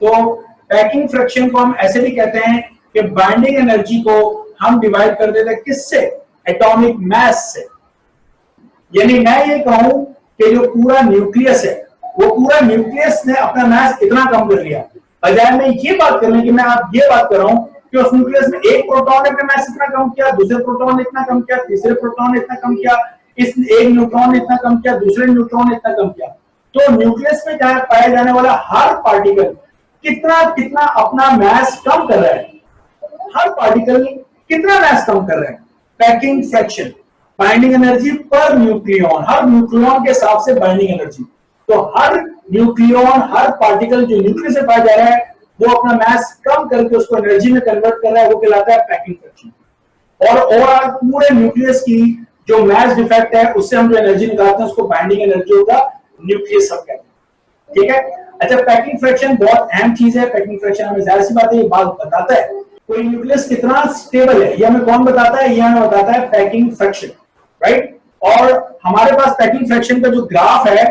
तो पैकिंग फ्रैक्शन को हम ऐसे भी कहते हैं कि बाइंडिंग एनर्जी को हम डिवाइड कर देते हैं किससे, एटॉमिक मास से। यानी मैं ये कहूं कि जो पूरा न्यूक्लियस है, वो पूरा न्यूक्लियस ने अपना मास इतना कम कर लिया, बजाय मैं ये बात करने की मैं आप ये बात कर रहा हूं कि उस न्यूक्लियस में एक प्रोटॉन ने अपना मास इतना कम किया, दूसरे प्रोटॉन ने इतना कम किया, तीसरे प्रोटॉन ने इतना कम किया, इस एक न्यूट्रॉन ने इतना कम किया, दूसरे न्यूट्रॉन ने इतना कम किया। तो न्यूक्लियस में पाया जाने वाला हर पार्टिकल कितना कितना अपना मास कम कर रहा है, हर पार्टिकल कितना मास कम कर रहा है। पैकिंग फ्रैक्शन, बाइंडिंग एनर्जी पर न्यूक्लियॉन, हर न्यूक्लियॉन के हिसाब से बाइंडिंग एनर्जी। तो हर न्यूक्लियॉन, हर पार्टिकल जो न्यूक्लियस से पाया जा रहा है वो अपना मास कम करके उसको एनर्जी में कन्वर्ट कर रहा है, वो कहलाता है पैकिंग फ्रैक्शन। और ओवरऑल पूरे न्यूक्लियस की जो मास डिफेक्ट है उससे हम जो एनर्जी निकालते हैं उसको बाइंडिंग एनर्जी होगा, न्यूक्लियस सब कहते हैं। ठीक है, अच्छा, पैकिंग फ्रैक्शन बहुत अहम चीज है। पैकिंग फ्रैक्शन हमें जाहिर सी बात है ये बात बताता है कोई न्यूक्लियस कितना स्टेबल है, ये हमें कौन बताता है, ये हमें बताता है पैकिंग फ्रैक्शन, राइट। और हमारे पास पैकिंग फ्रैक्शन का जो ग्राफ है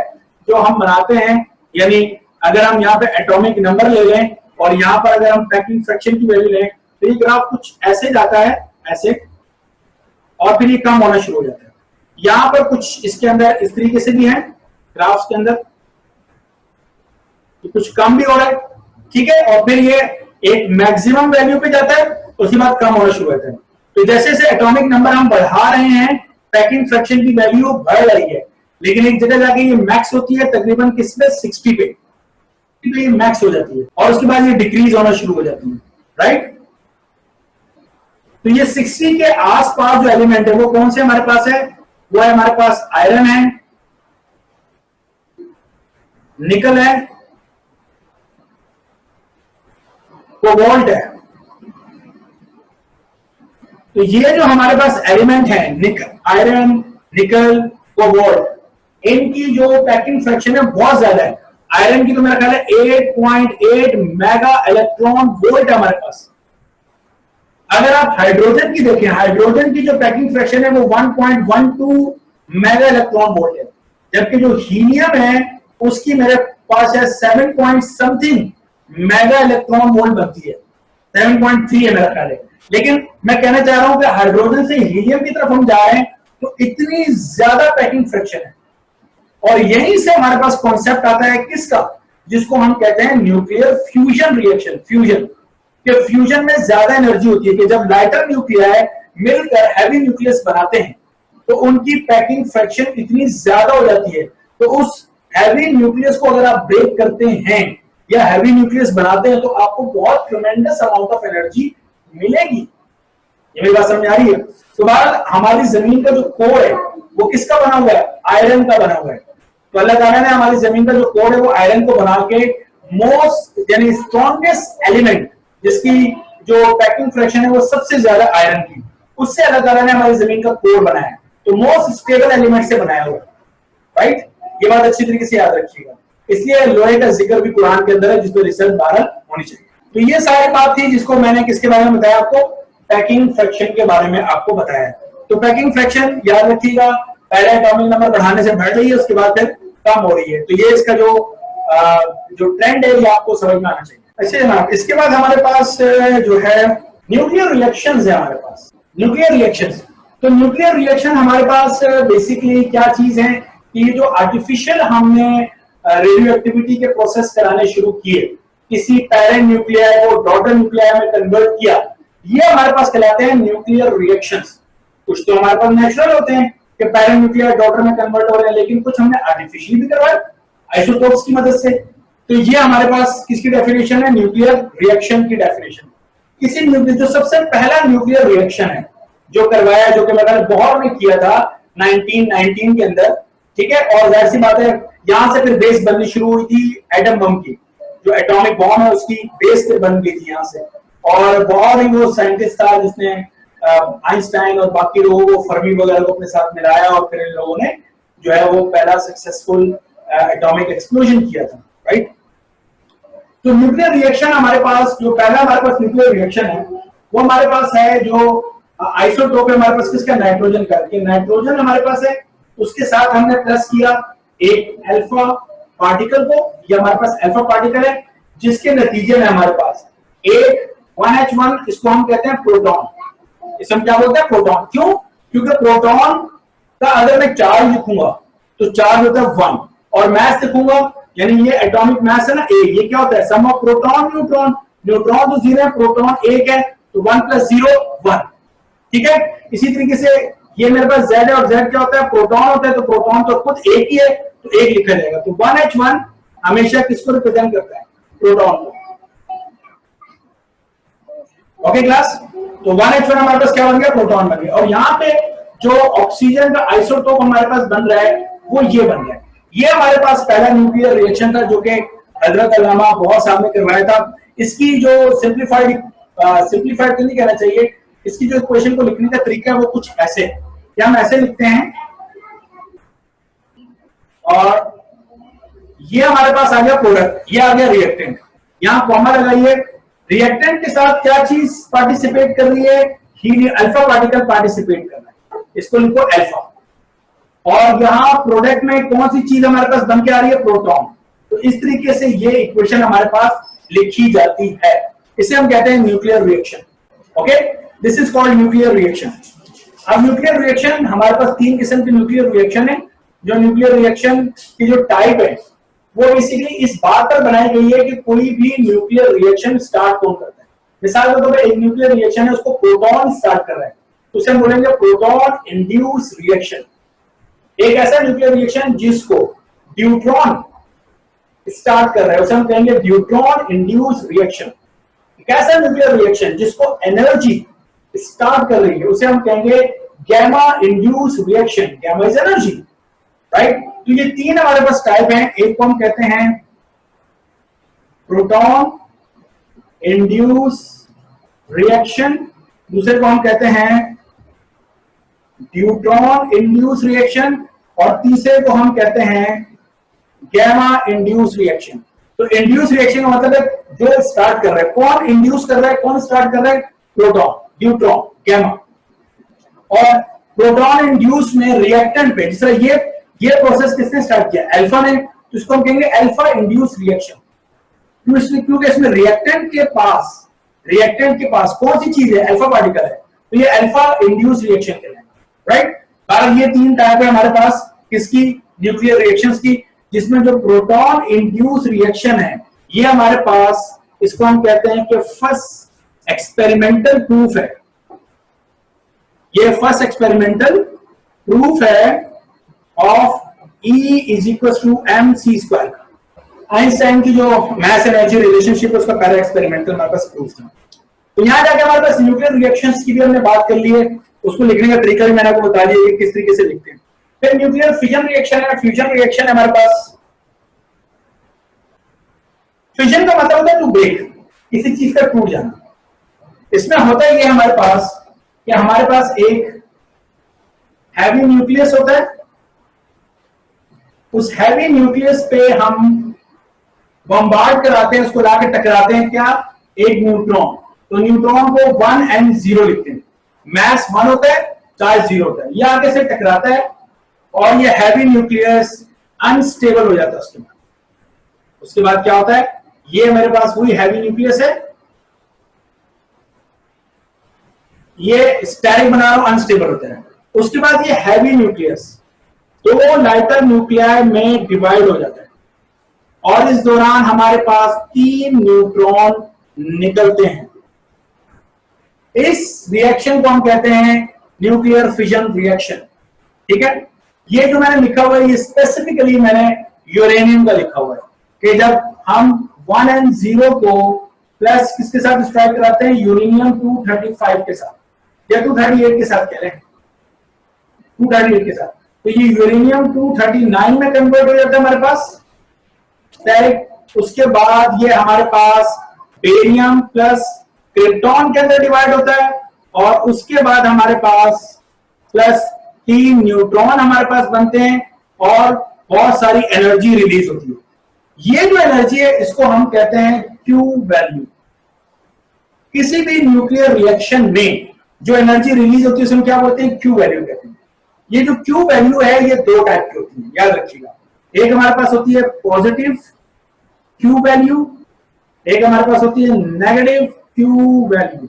जो हम बनाते हैं, यानी अगर हम यहाँ पे एटॉमिक नंबर ले लें और यहाँ पर अगर हम पैकिंग फ्रैक्शन की वैल्यू लें तो ये ग्राफ कुछ ऐसे जाता है, ऐसे, और फिर ये कम होना शुरू हो जाता है। यहाँ पर कुछ इसके अंदर इस तरीके से भी है ग्राफ्स के अंदर, तो कुछ कम भी हो रहा है, ठीक है, और फिर ये एक मैक्सिमम वैल्यू पे जाता है, उसके बाद कम होना शुरू होता है। तो जैसे जैसे एटॉमिक नंबर हम बढ़ा रहे हैं पैकिंग फ्रैक्शन की वैल्यू बढ़ रही है, लेकिन एक जगह जाके ये मैक्स होती है तकरीबन किसमें, 60 पे ये मैक्स हो जाती है, और उसके बाद ये डिक्रीज होना शुरू हो जाती है, राइट। तो ये 60 के आसपास जो एलिमेंट है वो कौन से हमारे पास है, वो है हमारे पास आयरन है, निकल है, कोबाल्ट है। तो ये जो हमारे पास एलिमेंट है आयरन, निकल, कोबाल्ट, इनकी जो पैकिंग फ्रैक्शन है बहुत ज्यादा है। आयरन की तो मेरा ख्याल है 8.8 मेगा इलेक्ट्रॉन वोल्ट है हमारे पास। अगर आप हाइड्रोजन की देखें, हाइड्रोजन की जो पैकिंग फ्रैक्शन है वो 1.12 मेगा इलेक्ट्रॉन वोल्ट है, जबकि जो हीलियम है उसकी मेरे पास है 7 point something mega electron volt बनती है, 7.3 है मेरा ख्याल है। लेकिन मैं कहना चाह रहा हूं कि हाइड्रोजन से हीलियम की तरफ हम जा रहे हैं तो इतनी ज्यादा पैकिंग फ्रैक्शन है, और यहीं से हमारे पास कॉन्सेप्ट आता है किसका, जिसको हम कहते हैं न्यूक्लियर फ्यूजन रिएक्शन। फ्यूजन के फ्यूजन में ज्यादा एनर्जी होती है कि जब लाइटर न्यूक्लियाई मिलकर हैवी न्यूक्लियस बनाते हैं तो उनकी पैकिंग फ्रैक्शन इतनी ज्यादा हो जाती है, तो उस हैवी न्यूक्लियस को अगर आप ब्रेक करते हैं या हैवी न्यूक्लियस बनाते हैं तो आपको बहुत ट्रेमेंडस अमाउंट ऑफ एनर्जी मिलेगी। ये मेरी बात समझ आ रही है। तो बात हमारी जमीन का जो कोर है वो किसका बना हुआ है, आयरन का बना हुआ है। तो अल्लाह ताला ने हमारी जमीन का जो कोर है वो आयरन को बना के मोस्ट यानी स्ट्रॉन्गेस्ट एलिमेंट जिसकी जो पैकिंग फ्रैक्शन है वो सबसे ज्यादा आयरन की, उससे अल्लाह ताला ने हमारी जमीन का कोर बनाया है। तो मोस्ट स्टेबल एलिमेंट से बनाया हुआ, राइट। ये बात अच्छी तरीके से याद रखिएगा, इसलिए लोहे का जिक्र भी कुरान के अंदर है जिसको रिसर्च बहरहाल होनी चाहिए। तो ये सारी बात थी जिसको मैंने किसके बारे में बताया आपको, पैकिंग फ्रैक्शन के बारे में आपको बताया। तो पैकिंग फ्रैक्शन याद रखिएगा, पहले एटॉमिक नंबर बढ़ाने से बढ़ रही है, उसके बाद फिर कम हो रही है। तो ये इसका जो ट्रेंड है ये आपको समझ में आना चाहिए। अच्छा जनाब, इसके बाद हमारे पास जो है न्यूक्लियर रिएक्शंस है हमारे पास। न्यूक्लियर रिएक्शंस, तो न्यूक्लियर रिएक्शन हमारे पास बेसिकली क्या चीज है कि जो आर्टिफिशियल हमने रेडियो एक्टिविटी के प्रोसेस कराने शुरू किए, किसी पेरेंट न्यूक्लियाई को डॉटर न्यूक्लियाई में कन्वर्ट किया, ये हमारे पास कहलाते हैं न्यूक्लियर रिएक्शंस। कुछ तो हमारे पास नेचुरल होते हैं कि पेरेंट न्यूक्लियाई डॉटर में कन्वर्ट हो रहे हैं, लेकिन कुछ हमने आर्टिफिशियल भी करवाया आइसोटोप्स की मदद से। तो ये हमारे पास किसकी डेफिनेशन है? न्यूक्लियर रिएक्शन की डेफिनेशन। किसी न्यूक्लियर, जो सबसे पहला न्यूक्लियर रिएक्शन है जो करवाया, जो कि मैंने बोहर में किया था 1919 के अंदर, ठीक है। और जाहिर सी बात है यहां से फिर बेस बननी शुरू हुई थी एटम बम की, जो एटॉमिक बॉम्ब है उसकी बेस पे बन गई थी यहां से। और बहुत ही वो साइंटिस्ट था जिसने आइंस्टाइन और बाकी लोगों को, फर्मी वगैरह को अपने साथ मिलाया और फिर इन लोगों ने जो है वो पहला सक्सेसफुल एटॉमिक एक्सप्लोजन किया था, राइट। तो न्यूक्लियर रिएक्शन हमारे पास, जो पहला हमारे पास न्यूक्लियर रिएक्शन है वो हमारे पास है जो आइसोटोप है हमारे पास किसका? नाइट्रोजन का। नाइट्रोजन हमारे पास है, उसके साथ हमने प्लस किया एक अल्फा पार्टिकल को, ये हमारे पास अल्फा पार्टिकल है, जिसके नतीजे में हमारे पास एक 1H1, इसको हम कहते हैं प्रोटॉन। इसे हम क्या बोलते हैं? प्रोटॉन। क्यों? क्योंकि प्रोटॉन का अगर मैं चार्ज लिखूंगा तो चार्ज होता है 1, और मास लिखूंगा यानी ये एटॉमिक मास है ना A, ये क्या होता है? Sum of proton neutron. Neutron तो 0 है, प्रोटॉन 1 है, तो 1 + 0 1, ठीक है। इसी तरीके से ये मेरे पास Z है, और Z क्या होता है? प्रोटॉन होता है, तो प्रोटॉन तो खुद एक ही है, तो एक लिखा जाएगा। तो 1H1 हमेशा किसको रिप्रेजेंट करता है? प्रोटॉन को। ओके क्लास, तो 1H1 हमारे पास क्या बन गया? प्रोटॉन बन गया। और यहाँ पे जो ऑक्सीजन का आइसोटोप हमारे पास बन रहा है वो ये बन गया। ये हमारे पास पहला न्यूक्लियर रिएक्शन था जो कि हजरत अल्लामा बहुत सामने करवाया था। इसकी जो सिंप्लीफाइड तो नहीं कहना चाहिए, इसकी जो इक्वेशन को लिखने का तरीका है वो कुछ ऐसे, या हम ऐसे लिखते हैं, और ये हमारे पास आ गया प्रोडक्ट, ये आ गया रिएक्टेंट। यहां कॉमा लगाइए, रिएक्टेंट के साथ क्या चीज पार्टिसिपेट कर रही है? हीलियम अल्फा पार्टिकल पार्टिसिपेट कर रहा है, इसको लिखो अल्फा। और यहां प्रोडक्ट में कौन सी चीज हमारे पास बन के आ रही है? प्रोटॉन। तो इस तरीके से ये इक्वेशन हमारे पास लिखी जाती है, इसे हम कहते हैं nuclear reaction. Okay, this is called nuclear reaction. अब न्यूक्लियर रिएक्शन हमारे पास 3 किस्म के न्यूक्लियर रिएक्शन है। जो न्यूक्लियर रिएक्शन की जो टाइप है वो बेसिकली इस बात पर बनाई गई है कि कोई भी न्यूक्लियर रिएक्शन स्टार्ट कौन करता है। मिसाल के तौर पर एक न्यूक्लियर रिएक्शन है, उसको प्रोटॉन स्टार्ट कर रहा है, तो उसे हम बोलेंगे प्रोटॉन इंड्यूस रिएक्शन। एक ऐसा न्यूक्लियर रिएक्शन जिसको ड्यूट्रॉन स्टार्ट कर रहा है उसे हम कहेंगे ड्यूट्रॉन इंड्यूस रिएक्शन। एक ऐसा न्यूक्लियर रिएक्शन जिसको एनर्जी स्टार्ट कर रही है उसे हम कहेंगे gamma induce reaction. Gamma is energy, right. तो ये 3 हमारे पास टाइप हैं। एक को हम कहते हैं प्रोटॉन इंड्यूस रिएक्शन, दूसरे को हम कहते हैं ड्यूट्रॉन इंड्यूस रिएक्शन, और तीसरे को हम कहते हैं गैमा इंड्यूस रिएक्शन। तो इंड्यूस रिएक्शन का मतलब है जो स्टार्ट कर रहा है। कौन इंड्यूस कर रहा है, कौन स्टार्ट कर रहा है? Proton, deuteron, gamma. और प्रोटॉन इंड्यूस में रिएक्टेंट पे, जिस तरह ये प्रोसेस किसने स्टार्ट किया? अल्फा ने, तो इसको हम कहेंगे अल्फा इंड्यूस रिएक्शन। क्योंकि इसमें रिएक्टेंट के पास कौन सी चीज है? अल्फा पार्टिकल है, तो ये अल्फा इंड्यूस रिएक्शन कहलाएगा, राइट। बार ये 3 टाइप है हमारे पास किसकी? न्यूक्लियर रिएक्शंस की, जिसमें जो प्रोटॉन इंड्यूस रिएक्शन है ये हमारे पास, इसको हम कहते हैं कि फर्स्ट एक्सपेरिमेंटल प्रूफ है। ये फर्स्ट एक्सपेरिमेंटल प्रूफ है ऑफ E = mc²। आइंस्टाइन की जो मास एनर्जी रिलेशनशिप है उसका पहला एक्सपेरिमेंटल हमारे पास प्रूफ था। तो यहां जाके हमारे पास न्यूक्लियर रिएक्शंस की भी हमने बात कर ली है, उसको लिखने का तरीका भी मैंने आपको बता दिया कि किस तरीके से लिखते हैं। फिर न्यूक्लियर फिजन रिएक्शन है, फ्यूजन रिएक्शन है हमारे पास। फ्यूजन का मतलब होता है टू ब्रेक, किसी चीज का टूट जाना। इसमें होता है ये हमारे पास कि हमारे पास एक हैवी न्यूक्लियस होता है, उस हैवी न्यूक्लियस पे हम बम्बार्ड कराते हैं, उसको लाके टकराते हैं क्या? एक न्यूट्रॉन। तो न्यूट्रॉन को 1 and 0 लिखते हैं। मास 1 होता है, चार्ज 0 होता है। ये आगे से टकराता है और ये हैवी न्यूक्लियस अनस्टेबल हो जाता है। उसके बाद क्या होता है? ये मेरे पास वही हैवी न्यूक्लियस है, ये स्टैटिक बना रहा हूं, अनस्टेबल होता है। उसके बाद ये हैवी न्यूक्लियस 2 लाइटर न्यूक्लियाई में डिवाइड हो जाता है और इस दौरान हमारे पास 3 न्यूट्रॉन निकलते हैं। इस रिएक्शन को हम कहते हैं न्यूक्लियर फिजन रिएक्शन। ठीक है, ये जो मैंने लिखा हुआ है ये स्पेसिफिकली मैंने यूरेनियम का लिखा हुआ है कि जब हम 1 and 0 को प्लस किसके साथ स्ट्राइक कराते हैं, यूरेनियम 235 के साथ या 238 के साथ कह रहे हैं, 238 के साथ, तो ये यूरेनियम 239 में कन्वर्ट हो जाता है हमारे पास। उसके बाद ये हमारे पास बेरियम प्लस क्रिप्टॉन के अंदर डिवाइड होता है और उसके बाद हमारे पास प्लस 3 न्यूट्रॉन हमारे पास बनते हैं और बहुत सारी एनर्जी रिलीज होती है। ये जो एनर्जी है इसको हम कहते हैं क्यू वैल्यू। किसी भी न्यूक्लियर रिएक्शन में जो एनर्जी रिलीज होती है उसे हम क्या बोलते हैं, क्यू वैल्यू कहते हैं। ये जो क्यू वैल्यू है ये 2 टाइप की होती है, याद रखिएगा। एक हमारे पास होती है पॉजिटिव क्यू वैल्यू, एक हमारे पास होती है negative Q value.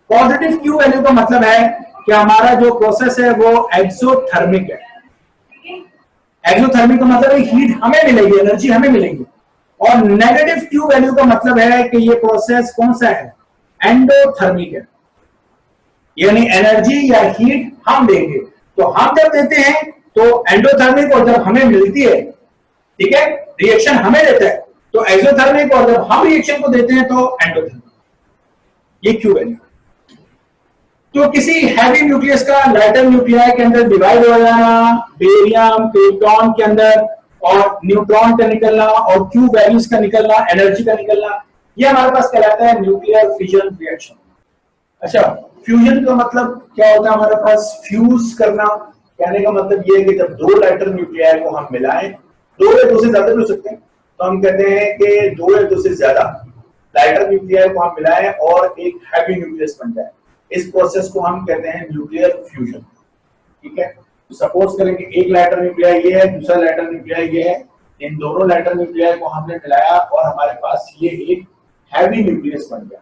Positive Q value का मतलब है कि हमारा जो प्रोसेस है वो एक्सोथर्मिक है। एक्सोथर्मिक का मतलब है हीट हमें मिलेगी, एनर्जी हमें मिलेगी। और नेगेटिव क्यू वैल्यू का मतलब है कि ये प्रोसेस कौन सा है, एंडोथर्मिक है, यानी एनर्जी या हीट हम देंगे। तो हम जब देते हैं तो एंडोथर्मिक, और जब हमें मिलती है, ठीक है, रिएक्शन हमें देता है तो एक्सोथर्मिक, और जब हम रिएक्शन को देते हैं तो एंडोथर्मिक। ये क्यू वैल्यू। तो किसी हैवी न्यूक्लियस का लाइटर न्यूक्लियाई के अंदर डिवाइड हो जाना, बेरियम क्रिप्टॉन के अंदर, और न्यूट्रॉन का निकलना और क्यू वैल्यूज का निकलना, एनर्जी का निकलना, ये हमारे पास कहलाता है न्यूक्लियर फिजन रिएक्शन। अच्छा, फ्यूजन का मतलब क्या होता है हमारे पास, फ्यूज करना। कहने का मतलब ये है कि जब 2 लाइटर न्यूक्लियाई को हम मिलाएं, 2 या 2 से ज्यादा भी हो सकते हैं, तो हम कहते हैं कि 2 या 2 से ज्यादा लाइटर न्यूक्लियाई को हम मिलाएं और एक हैवी न्यूक्लियस बन जाए। इस प्रोसेस को हम कहते हैं न्यूक्लियर फ्यूजन। ठीक है, तो सपोज करें कि एक लाइटर न्यूक्लियाई ये है, दूसरा लाइटर न्यूक्लियाई ये है, इन दोनों लाइटर न्यूक्लियाई को हमने मिलाया और हमारे पास ये एक हैवी न्यूक्लियस बन गया।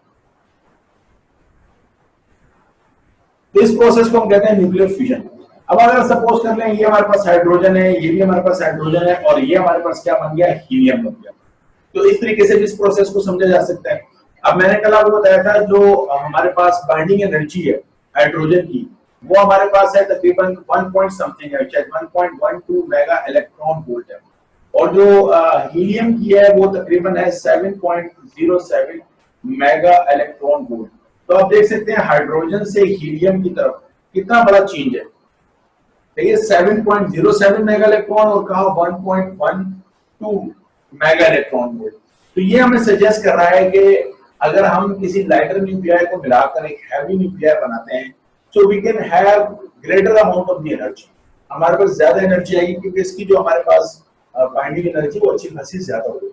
इस प्रोसेस को हम कहते हैं न्यूक्लियर फ्यूजन। अब अगर सपोज कर लें ये हमारे पास हाइड्रोजन है, ये भी हमारे पास हाइड्रोजन है, और ये हमारे पास क्या बन गया, हीलियम बन गया। तो इस तरीके से इस प्रोसेस को समझा जा सकता है। अब मैंने कल आपको बताया था जो हमारे पास बाइंडिंग एनर्जी है हाइड्रोजन की, वो हमारे पास है तकरीबन 1 पॉइंट समथिंग है, शायद 1.12 मेगा इलेक्ट्रॉन वोल्ट है, और जो हीलियम की है वो तकरीबन है 7.07 मेगा इलेक्ट्रॉन वोल्ट। तो आप देख सकते हैं हाइड्रोजन से हीलियम की तरफ कितना बड़ा चेंज है। देखिए 7.07 मेगा इलेक्ट्रॉन और कहा 1.12 मेगा इलेक्ट्रॉन वोल्ट। तो ये हमें सजेस्ट कर रहा है कि अगर हम किसी लाइटर न्यूक्लियाई को मिलाकर एक हैवी न्यूक्लियाई बनाते हैं, so we can have greater amount of the energy, हमारे पास ज्यादा एनर्जी आएगी क्योंकि इसकी जो हमारे पास बाइंडिंग एनर्जी वो अच्छी खासी ज्यादा होगी।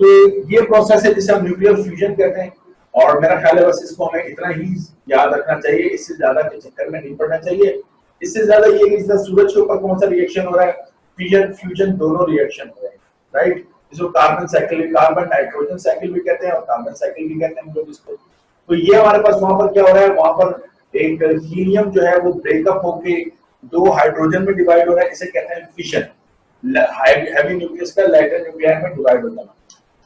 तो ये प्रोसेस है जिसे हम न्यूक्लियर फ्यूजन कहते हैं, और मेरा ख्याल है बस इसको हमें इतना ही याद रखना चाहिए, इससे ज्यादा के चक्कर में नहीं पड़ना चाहिए। इससे ज्यादा ये कि सूरज के ऊपर कौन सा रिएक्शन हो रहा है, फिजन फ्यूजन दोनों रिएक्शन हो रहे हैं, राइट। इसको carbon cycle, carbon nitrogen cycle भी कहते हैं और कार्बन साइकिल भी कहते हैं हम लोग इसको। तो ये हमारे पास वहां पर क्या हो रहा है, वहां पर एक हीलियम जो है वो ब्रेकअप होके 2 हाइड्रोजन में डिवाइड हो रहा है, इसे कहते हैं फिशन। हैवी न्यूक्लियस का लाइटर न्यूक्लियाई में डिवाइड होता है,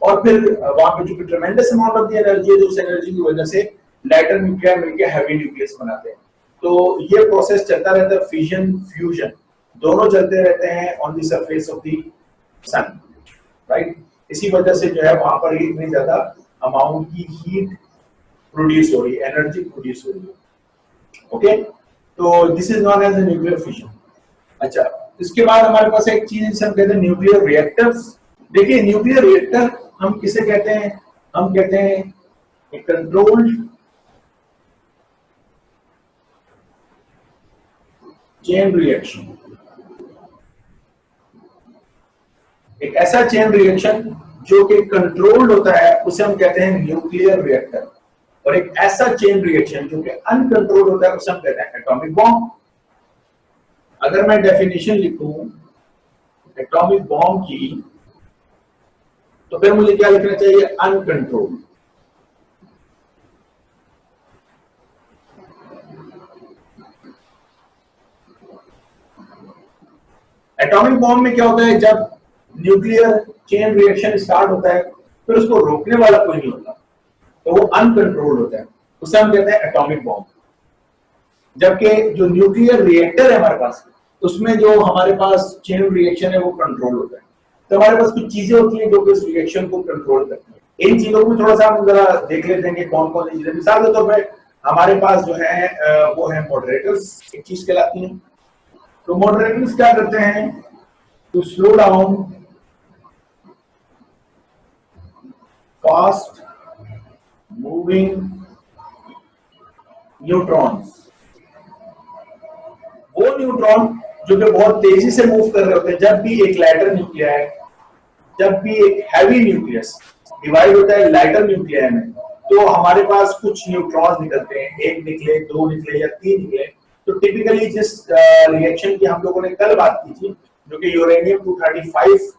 और फिर वहां पे जो ट्रेमेंडस अमाउंट ऑफ द एनर्जी है, उस एनर्जी की वजह से लाइटर न्यूक्लियाई मिलकर हैवी न्यूक्लियस बनाते हैं। तो ये प्रोसेस चलता रहता है, फिजन फ्यूजन दोनों चलते रहते हैं on the surface of the sun, right. इसी वजह से जो है वहां पर इतनी ज्यादा अमाउंट की हीट प्रोड्यूस हो रही है, एनर्जी प्रोड्यूस हो रही है। ओके, तो this is known as nuclear fission. अच्छा, इसके बाद हमारे पास एक चीज जिसे हम कहते हैं न्यूक्लियर रिएक्टर्स। देखिए न्यूक्लियर रिएक्टर हम किसे कहते हैं, हम कहते हैं एक कंट्रोल्ड चेन रिएक्शन। एक ऐसा चेन रिएक्शन जो कि कंट्रोल्ड होता है उसे हम कहते हैं न्यूक्लियर रिएक्टर, और एक ऐसा चेन रिएक्शन जो कि अनकंट्रोल्ड होता है उसे हम कहते हैं एटॉमिक बॉम्ब। अगर मैं डेफिनेशन लिखूं एटॉमिक बॉम्ब की, तो फिर मुझे क्या लिखना चाहिए, अनकंट्रोल्ड। एटॉमिक बॉम्ब में क्या होता है, जब न्यूक्लियर चेन रिएक्शन स्टार्ट होता है, फिर उसको रोकने वाला कोई नहीं होता, तो वो अनकंट्रोल्ड होता है, उसे हम कहते हैं एटॉमिक बॉम्ब। जबकि जो न्यूक्लियर रिएक्टर है हमारे पास, उसमें जो हमारे पास चेन रिएक्शन है वो कंट्रोल होता है। तो हमारे पास कुछ चीजें होती हैं जो कि इस रिएक्शन को कंट्रोल करती हैं। इन चीजों को थोड़ा सा हम जरा देख लेते हैं कि कौन कौन सी चीजें। मिसाल के तौर पर हमारे पास जो है वो है मॉडरेटर्स, एक चीज कहलाती है। तो मॉडरेटर्स क्या करते हैं, to slow down fast moving neutrons. वो न्यूट्रॉन जो कि बहुत तेजी से मूव कर रहे होते हैं, जब भी एक लाइटर न्यूक्लियाई, जब भी एक हैवी न्यूक्लियस डिवाइड होता है लाइटर न्यूक्लियाई में, तो हमारे पास कुछ न्यूट्रॉन्स निकलते हैं, एक निकले, दो निकले या तीन निकले। तो टिपिकली जिस रिएक्शन की हम लोगों ने कल बात की थी, जो कि यूरेनियम 235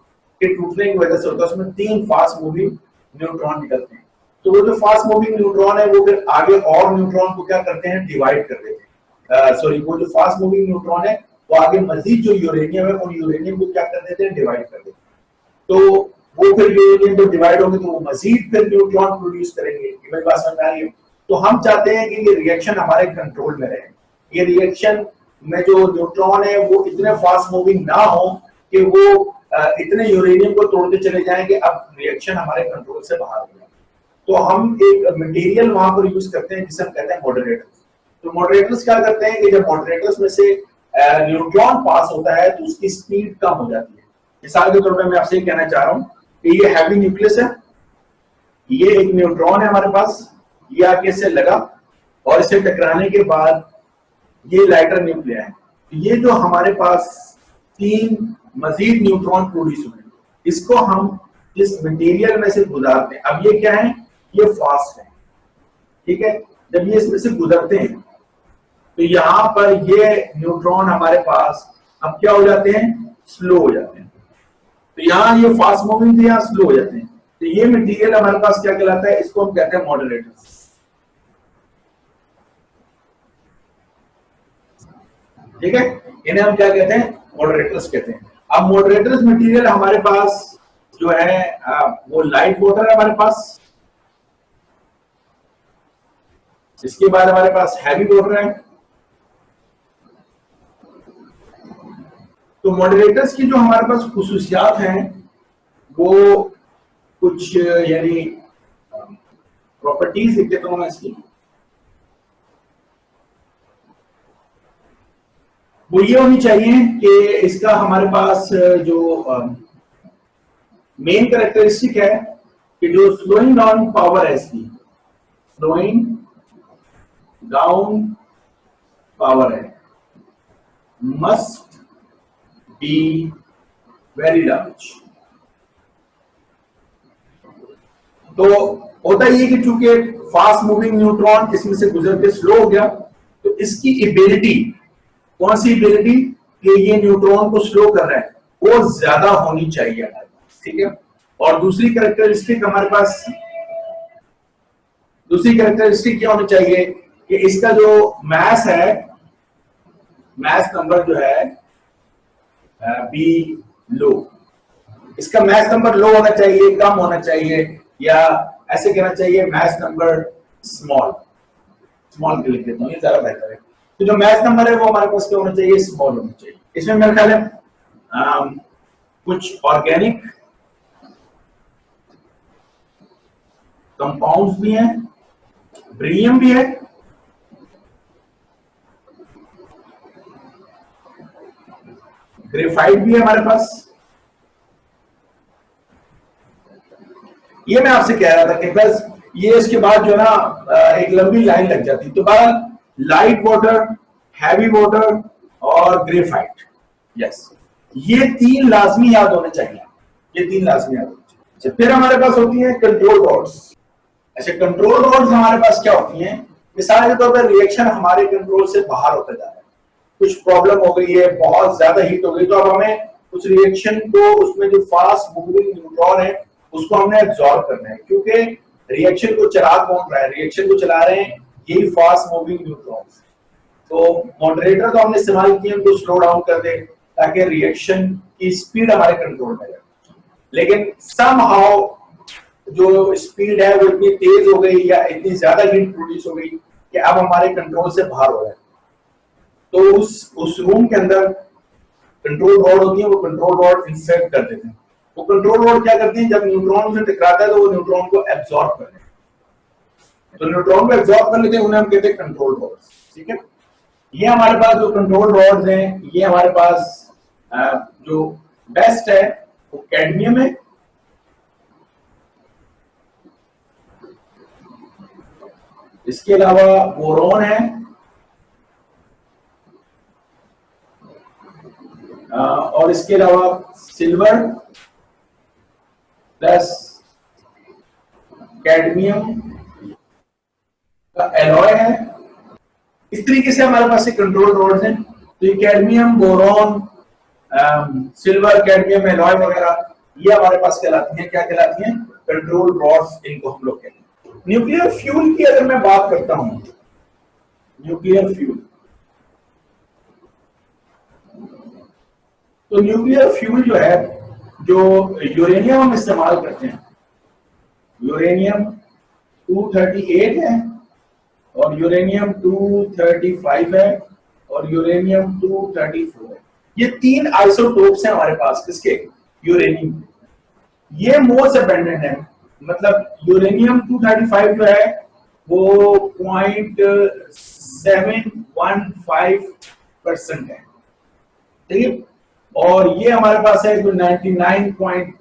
के टूटने की वजह से होता है, उसमें 3 फास्ट मूविंग न्यूट्रॉन निकलते हैं। तो वो जो फास्ट मूविंग न्यूट्रॉन है वो फिर आगे और न्यूट्रॉन को क्या करते हैं, डिवाइड कर देते हैं। सॉरी, वो जो फास्ट मूविंग न्यूट्रॉन है वो आगे मजीद जो यूरेनियम है उन यूरेनियम को क्या कर देते हैं, डिवाइड कर देते हैं। तो वो फिर यूरेनियम जो डिवाइड होंगे तो वो मजीद फिर न्यूट्रॉन प्रोड्यूस करेंगे। ये मेरी बात समझ आ रही है? तो हम चाहते हैं कि ये रिएक्शन हमारे कंट्रोल में रहे, ये रिएक्शन में जो न्यूट्रॉन है वो इतने फास्ट मूविंग ना हो कि वो इतने यूरेनियम को तोड़ते चले जाएंगे, अब रिएक्शन हमारे कंट्रोल से बाहर हो जाए। तो हम एक मटेरियल वहां पर यूज करते हैं जिसे हम कहते हैं मॉडरेटर्स। तो मॉडरेटर्स क्या करते हैं कि जब मॉडरेटर्स में से न्यूट्रॉन पास होता है तो उसकी स्पीड कम हो जाती है। मिसाल के तौर पर मैं आपसे कहना चाह रहा हूं कि ये हैवी न्यूक्लियस है, ये एक न्यूट्रॉन है हमारे पास, ये आके इससे लगा और इससे टकराने के बाद ये लाइटर न्यूक्लिया है। ये जो हमारे पास 3 मजीद न्यूट्रॉन प्रोड्यूस हुए, इसको हम इस मटेरियल में से गुजारते हैं। अब ये क्या है, ये फास्ट है, ठीक है। जब ये इसमें से गुजरते हैं तो यहां पर ये न्यूट्रॉन हमारे पास अब क्या हो जाते हैं, स्लो हो जाते हैं। तो यहां ये फास्ट मूविंग थे, यहां स्लो हो जाते हैं। तो ये मटेरियल हमारे पास क्या कहलाता है, इसको हम कहते हैं मॉडरेटर्स। ठीक है, इन्हें हम क्या कहते हैं, मॉडरेटर्स कहते हैं। अब मॉडरेटर्स मटेरियल हमारे पास जो है वो लाइट वाटर है हमारे पास, इसके बाद हमारे पास हैवी वाटर है। तो मॉडरेटर्स की जो हमारे पास खुसूसियात हैं वो कुछ यानी प्रॉपर्टीज लिख देता हूं मैं इसकी। वो ये होनी चाहिए कि इसका हमारे पास जो मेन कैरेक्टरिस्टिक है कि जो स्लोइंग डाउन पावर है इसकी, स्लोइंग डाउन पावर है, मस्ट बी वेरी लार्ज। तो होता ये कि चूंकि फास्ट मूविंग न्यूट्रॉन इसमें से गुजर के स्लो हो गया, तो इसकी एबिलिटी, कौन सी एबिलिटी, कि ये न्यूट्रॉन को स्लो कर रहा है, वो ज्यादा होनी चाहिए हमारे पास, ठीक है। और दूसरी कैरेक्टरिस्टिक हमारे पास, दूसरी कैरेक्टरिस्टिक क्या होनी चाहिए कि इसका जो मास है, मास नंबर जो है बी लो, इसका मास नंबर लो होना चाहिए, कम होना चाहिए, या ऐसे कहना चाहिए मास नंबर स्मॉल, स्मॉल के लिख देता हूं, ये ज्यादा बेहतर है। तो जो मास नंबर है वो हमारे पास क्या होना चाहिए, स्मॉल होना चाहिए। इसमें मेरे ख्याल है कुछ ऑर्गेनिक कंपाउंड्स भी हैं, ब्रिलियम भी है, ग्रेफाइट भी है हमारे पास। ये मैं आपसे कह रहा था कि बस ये इसके बाद जो है ना एक लंबी लाइन लग जाती। तो बहरहाल लाइट वाटर, हैवी वाटर और ग्रेफाइट, यस, ये 3 लाजमी याद होने चाहिए, ये 3 लाजमी याद होने चाहिए। फिर हमारे पास होती है कंट्रोल रॉड्स। अच्छा, कंट्रोल रॉड्स हमारे पास क्या होती हैं, मिसाल के तौर पर रिएक्शन हमारे कंट्रोल से बाहर होता जा रहा है, कुछ प्रॉब्लम हो गई है, बहुत ज्यादा हीट हो गई, तो अब हमें उस रिएक्शन को, उसमें जो फास्ट मूविंग न्यूट्रॉन है उसको हमने एब्जॉर्ब करना है, क्योंकि रिएक्शन को चला कौन रहा है, रिएक्शन को चला रहे हैं यही फास्ट मूविंग न्यूट्रॉन्स। तो मॉडरेटर तो हमने इस्तेमाल किए, उनको स्लो डाउन कर दे ताकि रिएक्शन की स्पीड हमारे कंट्रोल में रहे। लेकिन somehow जो स्पीड है वो इतनी तेज हो गई या इतनी ज्यादा हीट प्रोड्यूस हो गई कि अब हमारे कंट्रोल से बाहर हो रहा है। तो उस रूम के अंदर कंट्रोल रॉड होती है, वो कंट्रोल रॉड इंसर्ट कर देते हैं। वो कंट्रोल रॉड क्या करती है, जब न्यूट्रॉन से टकराता है तो वो न्यूट्रॉन को एब्जॉर्ब कर लेते हैं। तो न्यूट्रॉन को एब्जॉर्ब कर लेते हैं, उन्हें हम कहते हैं कंट्रोल रॉड्स। ठीक है, ये हमारे पास जो कंट्रोल रॉड्स हैं, ये हमारे पास जो बेस्ट है वो कैडमियम है। इसके अलावा बोरॉन है, और इसके अलावा सिल्वर प्लस कैडमियम का एलॉय है। इस तरीके से हमारे पास कंट्रोल रॉड्स हैं। तो ये cadmium, boron, silver, cadmium alloy वगैरह ये हमारे पास कहलाती हैं, क्या कहलाती हैं, कंट्रोल रॉड्स, इनको हम लोग कहते हैं। न्यूक्लियर फ्यूल की अगर मैं बात करता हूं, न्यूक्लियर फ्यूल, तो न्यूक्लियर फ्यूल जो है, जो यूरेनियम हम इस्तेमाल करते हैं, यूरेनियम 238 है और यूरेनियम 235 है और यूरेनियम 234 है। ये 3 आइसोटोप्स हैं हमारे पास, किसके, यूरेनियम। ये मोस्ट अबंडेंट है, मतलब यूरेनियम 235 जो है वो 0.715% है, ठीक है, और ये हमारे पास है जो 99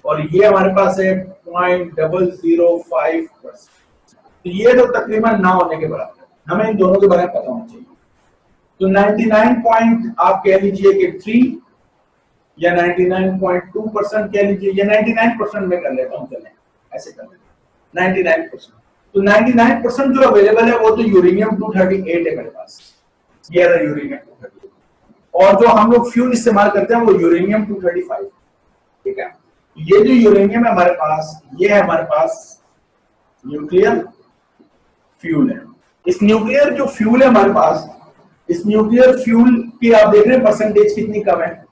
और ये हमारे पास है 0.005%। तो ये तो तकरीबन ना होने के बराबर है, हमें इन दोनों के बारे में पता होना चाहिए। तो 99 आप कह लीजिए कि 3 या 99.2% कह लीजिए, या 99% में कर लेता हूं, चलें ऐसे कर लेते 99%। तो 99% जो अवेलेबल है वो तो यूरेनियम 238 है मेरे पास, ये रहा यूरेनियम 238, और जो हम लोग फ्यूल इस्तेमाल करते हैं वो यूरेनियम 235। ठीक है, ये जो यूरेनियम है हमारे पास, ये है हमारे पास न्यूक्लियर फ्यूल है। इस न्यूक्लियर जो फ्यूल है हमारे पास, इस न्यूक्लियर फ्यूल की आप देख रहे हैं परसेंटेज कितनी कम है।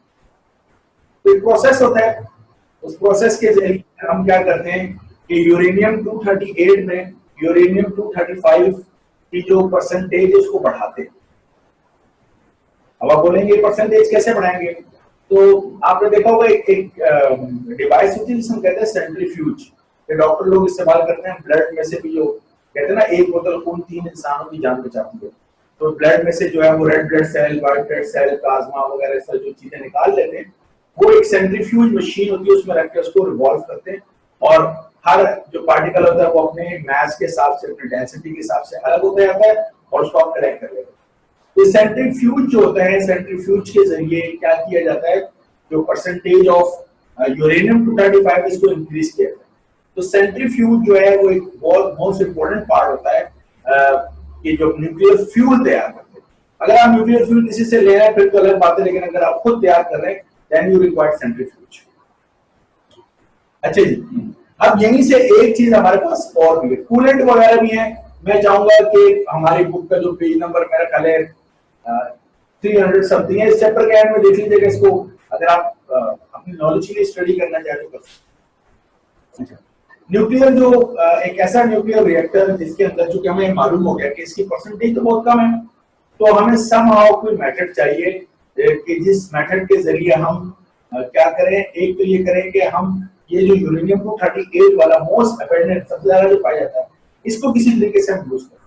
तो एक प्रोसेस होता है, उस प्रोसेस के जरिए हम क्या करते हैं कि यूरेनियम 238 में यूरेनियम 235 की जो परसेंटेज है उसको बढ़ाते हैं। अब आप बोलेंगे परसेंटेज कैसे बढ़ाएंगे, तो आपने देखा होगा एक डिवाइस होती है जिसे हम कहते हैं सेंट्रीफ्यूज, ये डॉक्टर लोग इस्तेमाल करते हैं। ब्लड में से भी जो कहते हैं ना, एक बोतल खून 3 इंसानों की जान बचाती है, तो ब्लड में से जो है वो red blood cell, white blood cell, plasma वगैरह सब जो चीजें निकाल लेते हैं, वो एक सेंट्रीफ्यूज मशीन होती है, उसमें रख के उसको रिवॉल्व करते हैं, और हर जो पार्टिकल होता है वो अपने मास के हिसाब से, अपनी डेंसिटी के हिसाब से अलग होता जाता है, और उसको आप कलेक्ट कर लेते हैं। तो सेंट्रीफ्यूज जो होता है, सेंट्रीफ्यूज के जरिए क्या किया जाता है, जो परसेंटेज ऑफ यूरेनियम 235 इसको इंक्रीज किया जाता है। तो सेंट्रीफ्यूज जो है वो एक बहुत मोस्ट इंपोर्टेंट पार्ट होता है कि जो न्यूक्लियर फ्यूल तैयार करते हैं। अगर आप न्यूक्लियर फ्यूल किसी से ले रहे हैं फिर तो अलग बात है, लेकिन अगर आप खुद तैयार कर रहे हैं देन यू रिक्वायर सेंट्रीफ्यूज। अच्छा जी, अब यहीं से एक चीज हमारे पास और भी है, कूलेंट वगैरह भी है। मैं चाहूंगा कि हमारी बुक का जो पेज नंबर मेरा ख्याल है 300 समथिंग है, इस चैप्टर के एंड में देख लीजिएगा इसको, अगर आप अपनी नॉलेज के लिए स्टडी करना चाहते हो। न्यूक्लियर जो एक ऐसा न्यूक्लियर रिएक्टर जिसके अंदर, चूंकि हमें मालूम हो गया कि इसकी परसेंटेज तो बहुत कम है, तो हमें समहाउ कोई मेथड चाहिए कि जिस मेथड के जरिए हम क्या करें। एक तो ये करें कि हम ये जो यूरेनियम 238 वाला मोस्ट अबंडेंट, सबसे ज्यादा जो पाया जाता है, इसको किसी तरीके से हम यूज करें।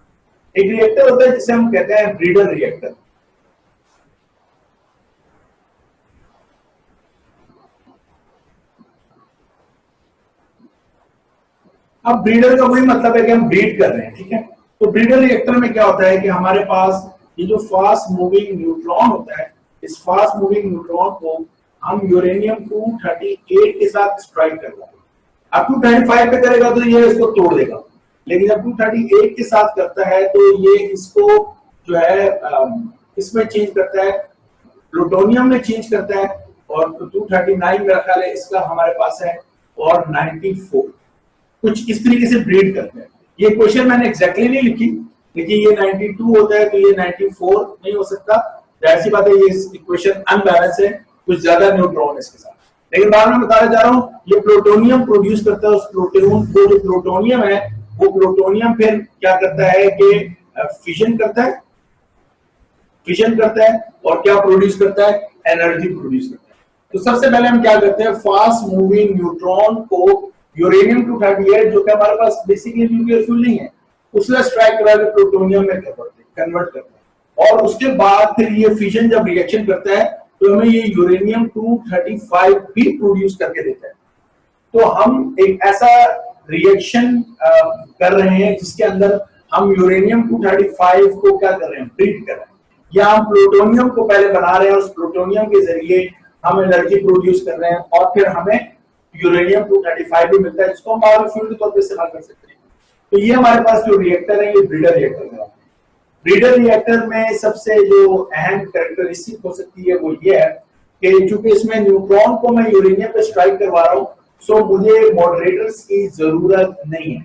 एक रिएक्टर होता है जिसे हम कहते हैं ब्रीडर रिएक्टर। अब ब्रीडर का वही मतलब है कि हम ब्रीड कर रहे हैं, ठीक है। तो ब्रीडर रिएक्टर में क्या होता है कि हमारे पास ये जो फास्ट मूविंग न्यूट्रॉन होता है, इस फास्ट मूविंग न्यूट्रॉन को हम यूरेनियम 238 के साथ स्ट्राइक कर रहे हैं। अब 235 पे करेगा तो ये इसको तोड़ देगा, लेकिन जब 238 के साथ करता है तो ये इसको जो है इसमें चेंज करता है, प्लूटोनियम में चेंज करता है, और 239 मेरा ख्याल है इसका हमारे पास है, और 94 कुछ इस तरीके से ब्रीड करते हैं। ये क्वेश्चन मैंने एग्जैक्टली नहीं लिखी, लेकिन ये 92 होता है तो ये 94 नहीं हो सकता, ऐसी बात है। ये इक्वेशन अनबैलेंस है, कुछ ज्यादा न्यूट्रॉन इसके साथ, लेकिन बाद में बताने जा रहा हूं, ये प्लूटोनियम प्रोड्यूस करता है, उस प्लूटोनियम को, जो प्लूटोनियम है वो प्लूटोनियम फिर क्या करता है कि फिशन करता है, और क्या प्रोड्यूस करता है, एनर्जी प्रोड्यूस करता है। तो सबसे पहले हम क्या करते हैं, फास्ट मूविंग न्यूट्रॉन को यूरेनियम 238 जो कि हमारे पास बेसिकली न्यूक्लियर फ्यूल नहीं है, उससे स्ट्राइक करा के प्लूटोनियम में कन्वर्ट करते हैं, और उसके बाद फिर ये फिशन जब रिएक्शन करता है तो हमें ये यूरेनियम 235 भी प्रोड्यूस करके देता है। तो हम एक ऐसा रिएक्शन कर रहे हैं जिसके अंदर हम यूरेनियम 235 को क्या कर रहे हैं, ट्रीट कर रहे हैं, या हम प्लूटोनियम को पहले बना रहे हैं, उस प्लूटोनियम के जरिए हम एनर्जी प्रोड्यूस कर रहे हैं, और फिर हमें यूरेनियम 235 भी मिलता है जिसको हम पावर फ्यूल के तौर पर इस्तेमाल कर सकते हैं। तो ये हमारे पास जो रिएक्टर है ये ब्रीडर रिएक्टर है। ब्रीडर रिएक्टर में सबसे जो अहम कैरेक्टरिस्टिक हो सकती है वो ये है कि चूंकि इसमें न्यूट्रॉन को मैं यूरेनियम पे स्ट्राइक करवा रहा हूं, सो मुझे मॉडरेटर्स की जरूरत नहीं है,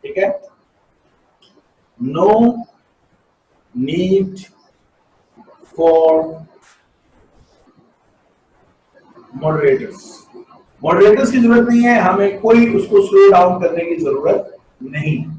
ठीक है, नो नीड फॉर मॉडरेटर्स की जरूरत नहीं है, हमें कोई उसको स्लो डाउन करने की जरूरत नहीं है।